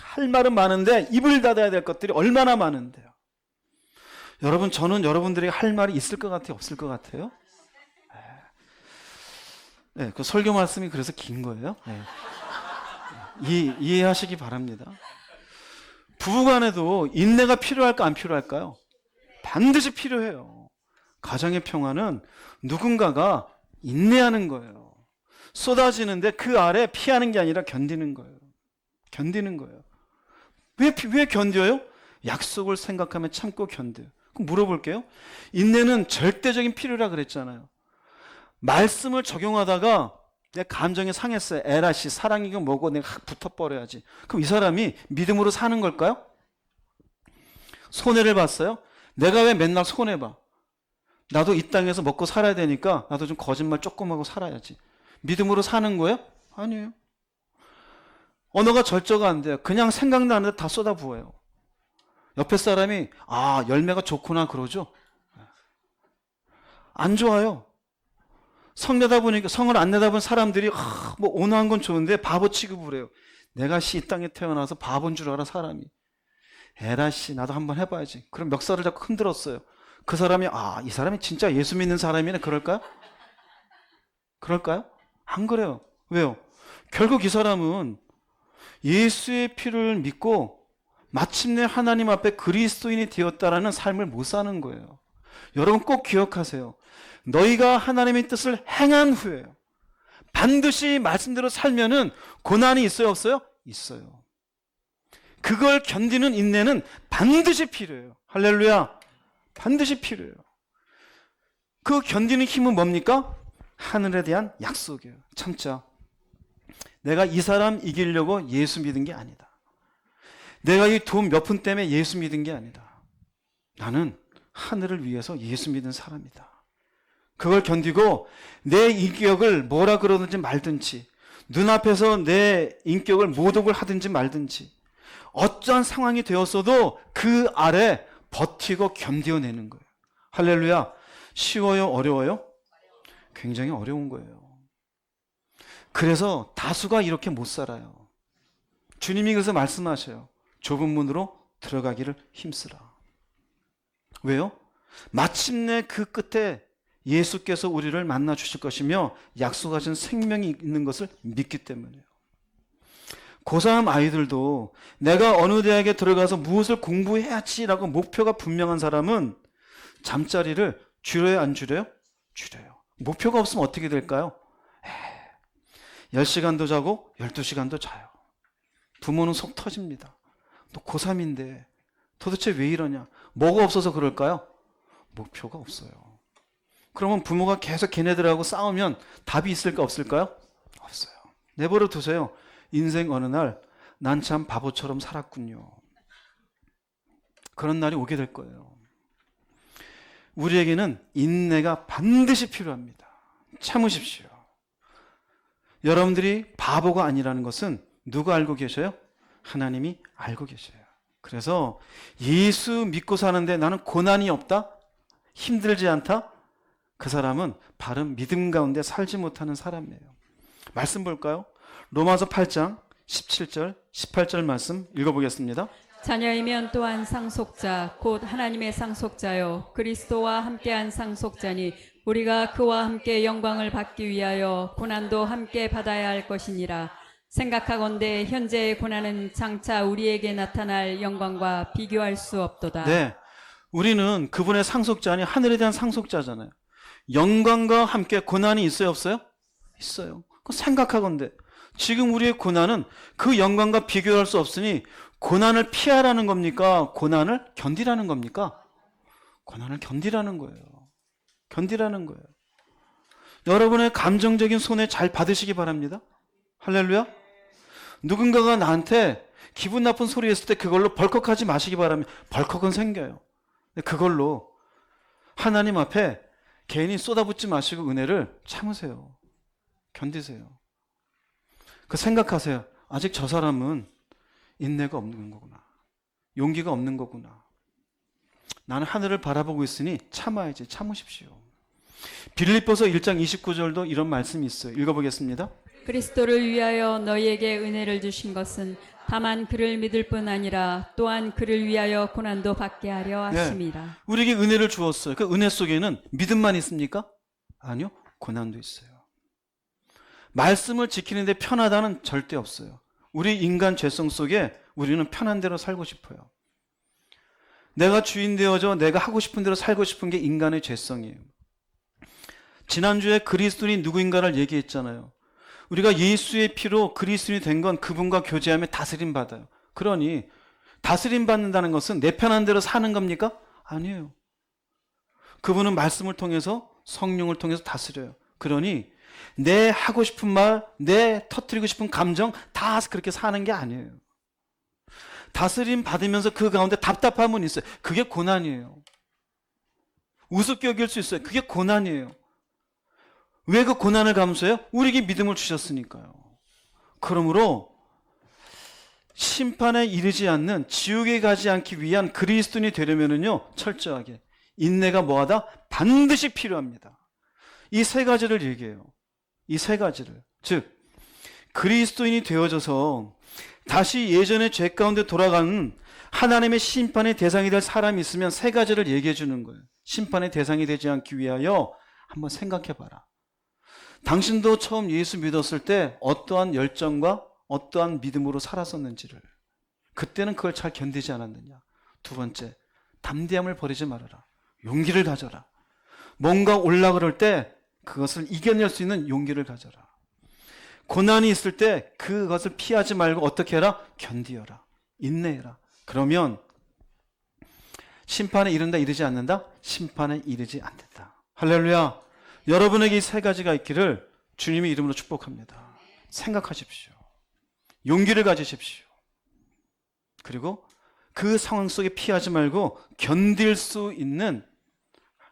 할 말은 많은데 입을 닫아야 될 것들이 얼마나 많은데요. 여러분, 저는 여러분들에게 할 말이 있을 것 같아요, 없을 것 같아요? 네, 그 설교 말씀이 그래서 긴 거예요. 네. 이해하시기 바랍니다. 부부간에도 인내가 필요할까 안 필요할까요? 반드시 필요해요. 가정의 평화는 누군가가 인내하는 거예요. 쏟아지는데 그 아래 피하는 게 아니라 견디는 거예요. 견디는 거예요. 왜 견뎌요? 약속을 생각하면 참고 견뎌요. 그럼 물어볼게요. 인내는 절대적인 필요라 그랬잖아요. 말씀을 적용하다가 내 감정이 상했어요. 에라씨, 사랑이고 뭐고 내가 확 붙어버려야지. 그럼 이 사람이 믿음으로 사는 걸까요? 손해를 봤어요? 내가 왜 맨날 손해봐? 나도 이 땅에서 먹고 살아야 되니까 나도 좀 거짓말 조금 하고 살아야지. 믿음으로 사는 거예요? 아니에요. 언어가 절저가 안 돼요. 그냥 생각나는데 다 쏟아부어요. 옆에 사람이 열매가 좋구나 그러죠? 안 좋아요. 성 내다 보니까, 성을 안 내다 본 사람들이 뭐 온화한 건 좋은데 바보 취급을 해요. 내가 이 땅에 태어나서 바보인 줄 알아, 사람이. 에라씨, 나도 한번 해봐야지. 그럼 멱살을 잡고 흔들었어요. 그 사람이 이 사람이 진짜 예수 믿는 사람이네, 그럴까요? 그럴까요? 안 그래요. 왜요? 결국 이 사람은 예수의 피를 믿고 마침내 하나님 앞에 그리스도인이 되었다라는 삶을 못 사는 거예요. 여러분 꼭 기억하세요. 너희가 하나님의 뜻을 행한 후에 반드시 말씀대로 살면은 고난이 있어요, 없어요? 있어요. 그걸 견디는 인내는 반드시 필요해요. 할렐루야. 반드시 필요해요. 그 견디는 힘은 뭡니까? 하늘에 대한 약속이에요. 참자. 내가 이 사람 이기려고 예수 믿은 게 아니다. 내가 이 돈 몇 푼 때문에 예수 믿은 게 아니다. 나는 하늘을 위해서 예수 믿은 사람이다. 그걸 견디고 내 인격을 뭐라 그러든지 말든지, 눈앞에서 내 인격을 모독을 하든지 말든지, 어떠한 상황이 되었어도 그 아래 버티고 견뎌내는 거예요. 할렐루야. 쉬워요, 어려워요? 굉장히 어려운 거예요. 그래서 다수가 이렇게 못 살아요. 주님이 그래서 말씀하셔요. 좁은 문으로 들어가기를 힘쓰라. 왜요? 마침내 그 끝에 예수께서 우리를 만나 주실 것이며 약속하신 생명이 있는 것을 믿기 때문이에요. 고3 아이들도 내가 어느 대학에 들어가서 무엇을 공부해야지라고 목표가 분명한 사람은 잠자리를 줄여요, 안 줄여요? 줄여요. 목표가 없으면 어떻게 될까요? 10시간도 자고 12시간도 자요. 부모는 속 터집니다. 너 고3인데 도대체 왜 이러냐? 뭐가 없어서 그럴까요? 목표가 없어요. 그러면 부모가 계속 걔네들하고 싸우면 답이 있을까 없을까요? 없어요. 내버려 두세요. 인생 어느 날 난 참 바보처럼 살았군요. 그런 날이 오게 될 거예요. 우리에게는 인내가 반드시 필요합니다. 참으십시오. 여러분들이 바보가 아니라는 것은 누가 알고 계셔요? 하나님이 알고 계셔요. 그래서 예수 믿고 사는데 나는 고난이 없다? 힘들지 않다? 그 사람은 바른 믿음 가운데 살지 못하는 사람이에요. 말씀 볼까요? 로마서 8장 17절, 18절 말씀 읽어보겠습니다. 자녀이면 또한 상속자 곧 하나님의 상속자요 그리스도와 함께한 상속자니 우리가 그와 함께 영광을 받기 위하여 고난도 함께 받아야 할 것이니라. 생각하건대 현재의 고난은 장차 우리에게 나타날 영광과 비교할 수 없도다. 네, 우리는 그분의 상속자니 하늘에 대한 상속자잖아요. 영광과 함께 고난이 있어요, 없어요? 있어요. 생각하건대 지금 우리의 고난은 그 영광과 비교할 수 없으니 고난을 피하라는 겁니까? 고난을 견디라는 겁니까? 고난을 견디라는 거예요. 견디라는 거예요. 여러분의 감정적인 손해 잘 받으시기 바랍니다. 할렐루야. 누군가가 나한테 기분 나쁜 소리 했을 때 그걸로 벌컥하지 마시기 바랍니다. 벌컥은 생겨요. 그걸로 하나님 앞에 괜히 쏟아붓지 마시고 은혜를 참으세요. 견디세요. 그 생각하세요. 아직 저 사람은 인내가 없는 거구나. 용기가 없는 거구나. 나는 하늘을 바라보고 있으니 참아야지. 참으십시오. 빌립보서 1장 29절도 이런 말씀이 있어요. 읽어보겠습니다. 그리스도를 위하여 너희에게 은혜를 주신 것은 다만 그를 믿을 뿐 아니라 또한 그를 위하여 고난도 받게 하려 하심이라. 우리에게 은혜를 주었어요. 그 은혜 속에는 믿음만 있습니까? 아니요. 고난도 있어요. 말씀을 지키는데 편하다는 절대 없어요. 우리 인간 죄성 속에 우리는 편한 대로 살고 싶어요. 내가 주인 되어져 내가 하고 싶은 대로 살고 싶은 게 인간의 죄성이에요. 지난주에 그리스도인이 누구인가를 얘기했잖아요. 우리가 예수의 피로 그리스도인이 된 건 그분과 교제하며 다스림 받아요. 그러니 다스림 받는다는 것은 내 편한 대로 사는 겁니까? 아니에요. 그분은 말씀을 통해서 성령을 통해서 다스려요. 그러니 내 하고 싶은 말, 내 터뜨리고 싶은 감정 다 그렇게 사는 게 아니에요. 다스림 받으면서 그 가운데 답답함은 있어요. 그게 고난이에요. 우습게 여길 수 있어요. 그게 고난이에요. 왜 그 고난을 감수해요? 우리에게 믿음을 주셨으니까요. 그러므로 심판에 이르지 않는 지옥에 가지 않기 위한 그리스도인이 되려면은요, 철저하게 인내가 뭐하다? 반드시 필요합니다. 이 세 가지를 얘기해요. 이 세 가지를. 즉 그리스도인이 되어져서 다시 예전의 죄 가운데 돌아가는 하나님의 심판의 대상이 될 사람이 있으면 세 가지를 얘기해 주는 거예요. 심판의 대상이 되지 않기 위하여 한번 생각해 봐라. 당신도 처음 예수 믿었을 때 어떠한 열정과 어떠한 믿음으로 살았었는지를, 그때는 그걸 잘 견디지 않았느냐. 두 번째, 담대함을 버리지 말아라. 용기를 가져라. 뭔가 올라 그럴 때 그것을 이겨낼 수 있는 용기를 가져라. 고난이 있을 때 그것을 피하지 말고 어떻게 해라? 견디어라. 인내해라. 그러면 심판에 이른다, 이르지 않는다? 심판에 이르지 않는다. 할렐루야. 여러분에게 이 세 가지가 있기를 주님의 이름으로 축복합니다. 생각하십시오. 용기를 가지십시오. 그리고 그 상황 속에 피하지 말고 견딜 수 있는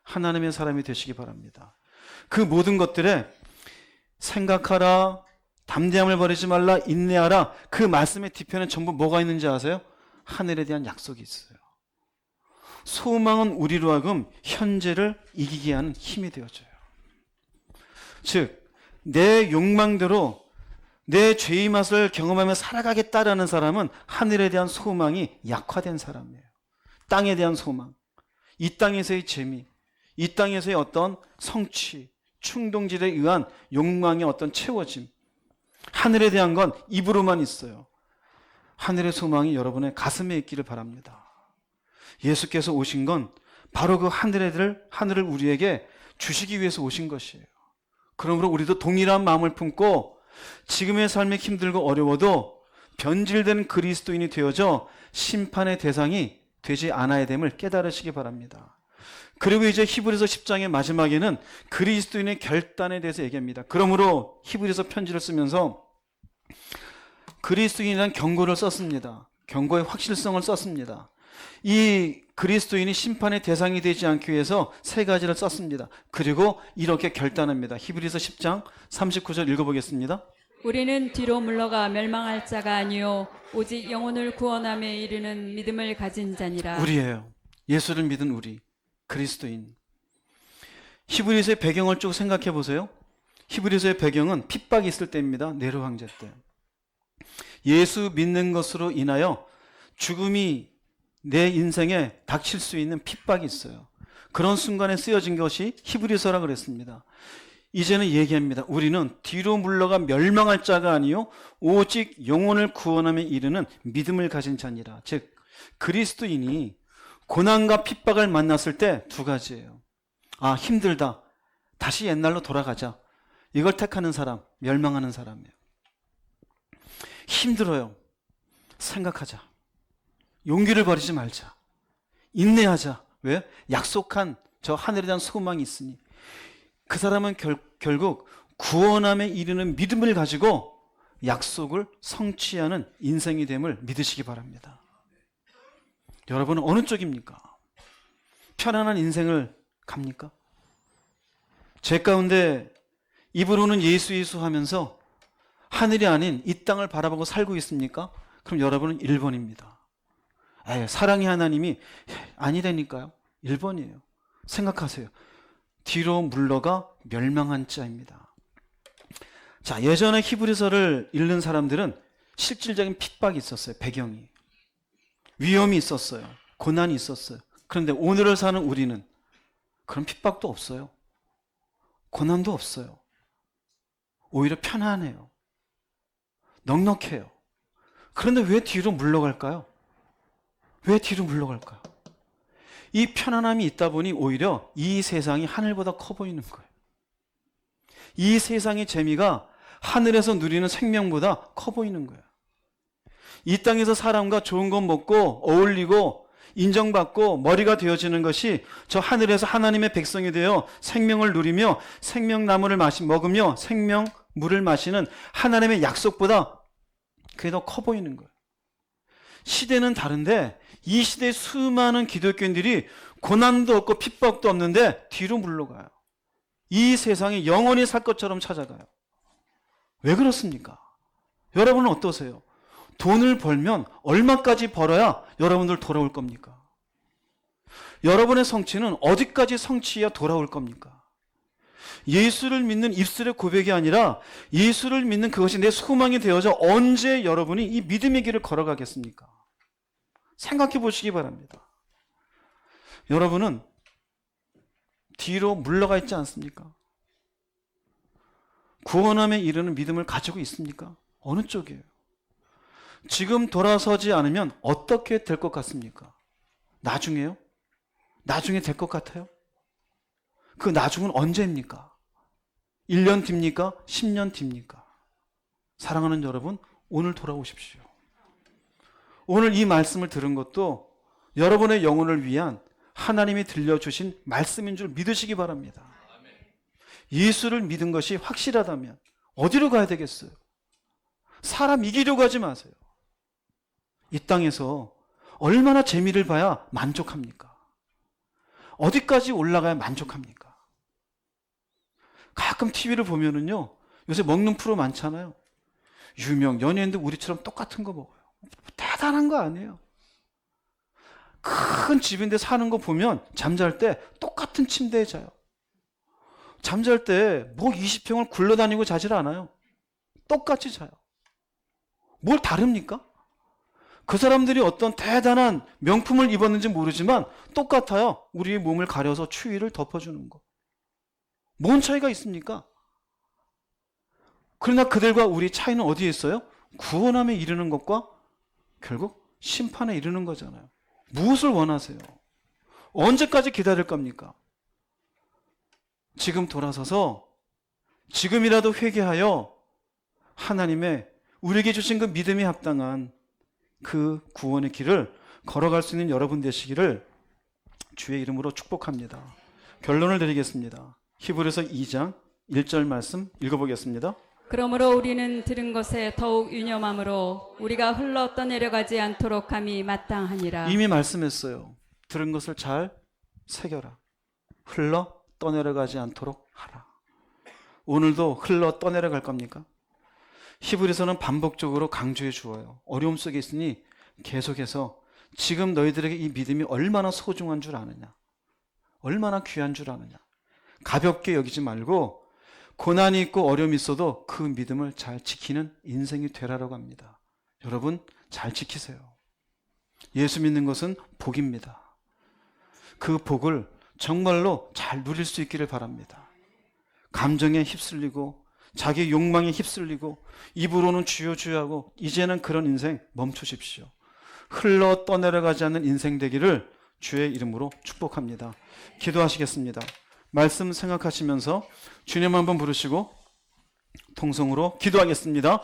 하나님의 사람이 되시기 바랍니다. 그 모든 것들에 생각하라, 담대함을 버리지 말라, 인내하라, 그 말씀의 뒤편에 전부 뭐가 있는지 아세요? 하늘에 대한 약속이 있어요. 소망은 우리로 하여금 현재를 이기게 하는 힘이 되어져요. 즉 내 욕망대로 내 죄의 맛을 경험하며 살아가겠다라는 사람은 하늘에 대한 소망이 약화된 사람이에요. 땅에 대한 소망, 이 땅에서의 재미, 이 땅에서의 어떤 성취, 충동질에 의한 욕망의 어떤 채워짐, 하늘에 대한 건 입으로만 있어요. 하늘의 소망이 여러분의 가슴에 있기를 바랍니다. 예수께서 오신 건 바로 그 하늘을 우리에게 주시기 위해서 오신 것이에요. 그러므로 우리도 동일한 마음을 품고 지금의 삶이 힘들고 어려워도 변질된 그리스도인이 되어져 심판의 대상이 되지 않아야 됨을 깨달으시기 바랍니다. 그리고 이제 히브리서 10장의 마지막에는 그리스도인의 결단에 대해서 얘기합니다. 그러므로 히브리서 편지를 쓰면서 그리스도인이라는 경고를 썼습니다. 경고의 확실성을 썼습니다. 이 그리스도인이 심판의 대상이 되지 않기 위해서 세 가지를 썼습니다. 그리고 이렇게 결단합니다. 히브리서 10장 39절 읽어보겠습니다. 우리는 뒤로 물러가 멸망할 자가 아니요 오직 영혼을 구원함에 이르는 믿음을 가진 자니라. 우리예요. 예수를 믿은 우리 그리스도인. 히브리서의 배경을 쭉 생각해 보세요. 히브리서의 배경은 핍박이 있을 때입니다. 네로 황제 때. 예수 믿는 것으로 인하여 죽음이 내 인생에 닥칠 수 있는 핍박이 있어요. 그런 순간에 쓰여진 것이 히브리서라 그랬습니다. 이제는 얘기합니다. 우리는 뒤로 물러가 멸망할 자가 아니요 오직 영혼을 구원함에 이르는 믿음을 가진 자니라. 즉 그리스도인이 고난과 핍박을 만났을 때 두 가지예요. 아, 힘들다. 다시 옛날로 돌아가자. 이걸 택하는 사람, 멸망하는 사람이에요. 힘들어요. 생각하자. 용기를 버리지 말자. 인내하자. 왜? 약속한 저 하늘에 대한 소망이 있으니. 그 사람은 결국 구원함에 이르는 믿음을 가지고 약속을 성취하는 인생이 됨을 믿으시기 바랍니다. 여러분은 어느 쪽입니까? 편안한 인생을 갑니까? 제 가운데 입으로는 예수 예수 하면서 하늘이 아닌 이 땅을 바라보고 살고 있습니까? 그럼 여러분은 1번입니다. 사랑의 하나님이 아니라니까요. 1번이에요. 생각하세요. 뒤로 물러가 멸망한 자입니다. 자, 예전에 히브리서를 읽는 사람들은 실질적인 핍박이 있었어요. 배경이. 위험이 있었어요. 고난이 있었어요. 그런데 오늘을 사는 우리는 그런 핍박도 없어요. 고난도 없어요. 오히려 편안해요. 넉넉해요. 그런데 왜 뒤로 물러갈까요? 왜 뒤로 물러갈까요? 이 편안함이 있다 보니 오히려 이 세상이 하늘보다 커 보이는 거예요. 이 세상의 재미가 하늘에서 누리는 생명보다 커 보이는 거예요. 이 땅에서 사람과 좋은 것 먹고 어울리고 인정받고 머리가 되어지는 것이 저 하늘에서 하나님의 백성이 되어 생명을 누리며 생명나무를 먹으며 생명물을 마시는 하나님의 약속보다 그게 더 커 보이는 거예요. 시대는 다른데 이 시대의 수많은 기독교인들이 고난도 없고 핍박도 없는데 뒤로 물러가요. 이 세상에 영원히 살 것처럼 찾아가요. 왜 그렇습니까? 여러분은 어떠세요? 돈을 벌면 얼마까지 벌어야 여러분들 돌아올 겁니까? 여러분의 성취는 어디까지 성취해야 돌아올 겁니까? 예수를 믿는 입술의 고백이 아니라 예수를 믿는 그것이 내 소망이 되어져 언제 여러분이 이 믿음의 길을 걸어가겠습니까? 생각해 보시기 바랍니다. 여러분은 뒤로 물러가 있지 않습니까? 구원함에 이르는 믿음을 가지고 있습니까? 어느 쪽이에요? 지금 돌아서지 않으면 어떻게 될 것 같습니까? 나중에요? 나중에 될 것 같아요? 그 나중은 언제입니까? 1년 뒤입니까? 10년 뒤입니까? 사랑하는 여러분, 오늘 돌아오십시오. 오늘 이 말씀을 들은 것도 여러분의 영혼을 위한 하나님이 들려주신 말씀인 줄 믿으시기 바랍니다. 예수를 믿은 것이 확실하다면 어디로 가야 되겠어요? 사람 이기려고 하지 마세요. 이 땅에서 얼마나 재미를 봐야 만족합니까? 어디까지 올라가야 만족합니까? 가끔 TV를 보면은요, 요새 먹는 프로 많잖아요. 유명 연예인들 우리처럼 똑같은 거 먹어요. 대단한 거 아니에요. 큰 집인데 사는 거 보면 잠잘 때 똑같은 침대에 자요. 잠잘 때 뭐 20평을 굴러다니고 자질 않아요. 똑같이 자요. 뭘 다릅니까? 그 사람들이 어떤 대단한 명품을 입었는지 모르지만 똑같아요. 우리의 몸을 가려서 추위를 덮어주는 거. 뭔 차이가 있습니까? 그러나 그들과 우리 차이는 어디에 있어요? 구원함에 이르는 것과 결국 심판에 이르는 거잖아요. 무엇을 원하세요? 언제까지 기다릴 겁니까? 지금 돌아서서 지금이라도 회개하여 하나님의 우리에게 주신 그 믿음에 합당한 그 구원의 길을 걸어갈 수 있는 여러분 되시기를 주의 이름으로 축복합니다. 결론을 드리겠습니다. 히브리서 2장 1절 말씀 읽어보겠습니다. 그러므로 우리는 들은 것에 더욱 유념함으로 우리가 흘러 떠내려가지 않도록 함이 마땅하니라. 이미 말씀했어요. 들은 것을 잘 새겨라. 흘러 떠내려가지 않도록 하라. 오늘도 흘러 떠내려갈 겁니까? 히브리서는 반복적으로 강조해 주어요. 어려움 속에 있으니 계속해서 지금 너희들에게 이 믿음이 얼마나 소중한 줄 아느냐, 얼마나 귀한 줄 아느냐, 가볍게 여기지 말고 고난이 있고 어려움이 있어도 그 믿음을 잘 지키는 인생이 되라라고 합니다. 여러분 잘 지키세요. 예수 믿는 것은 복입니다. 그 복을 정말로 잘 누릴 수 있기를 바랍니다. 감정에 휩쓸리고 자기 욕망에 휩쓸리고 입으로는 주여 주여 하고 이제는 그런 인생 멈추십시오. 흘러 떠내려가지 않는 인생 되기를 주의 이름으로 축복합니다. 기도하시겠습니다. 말씀 생각하시면서 주님 한번 부르시고 통성으로 기도하겠습니다.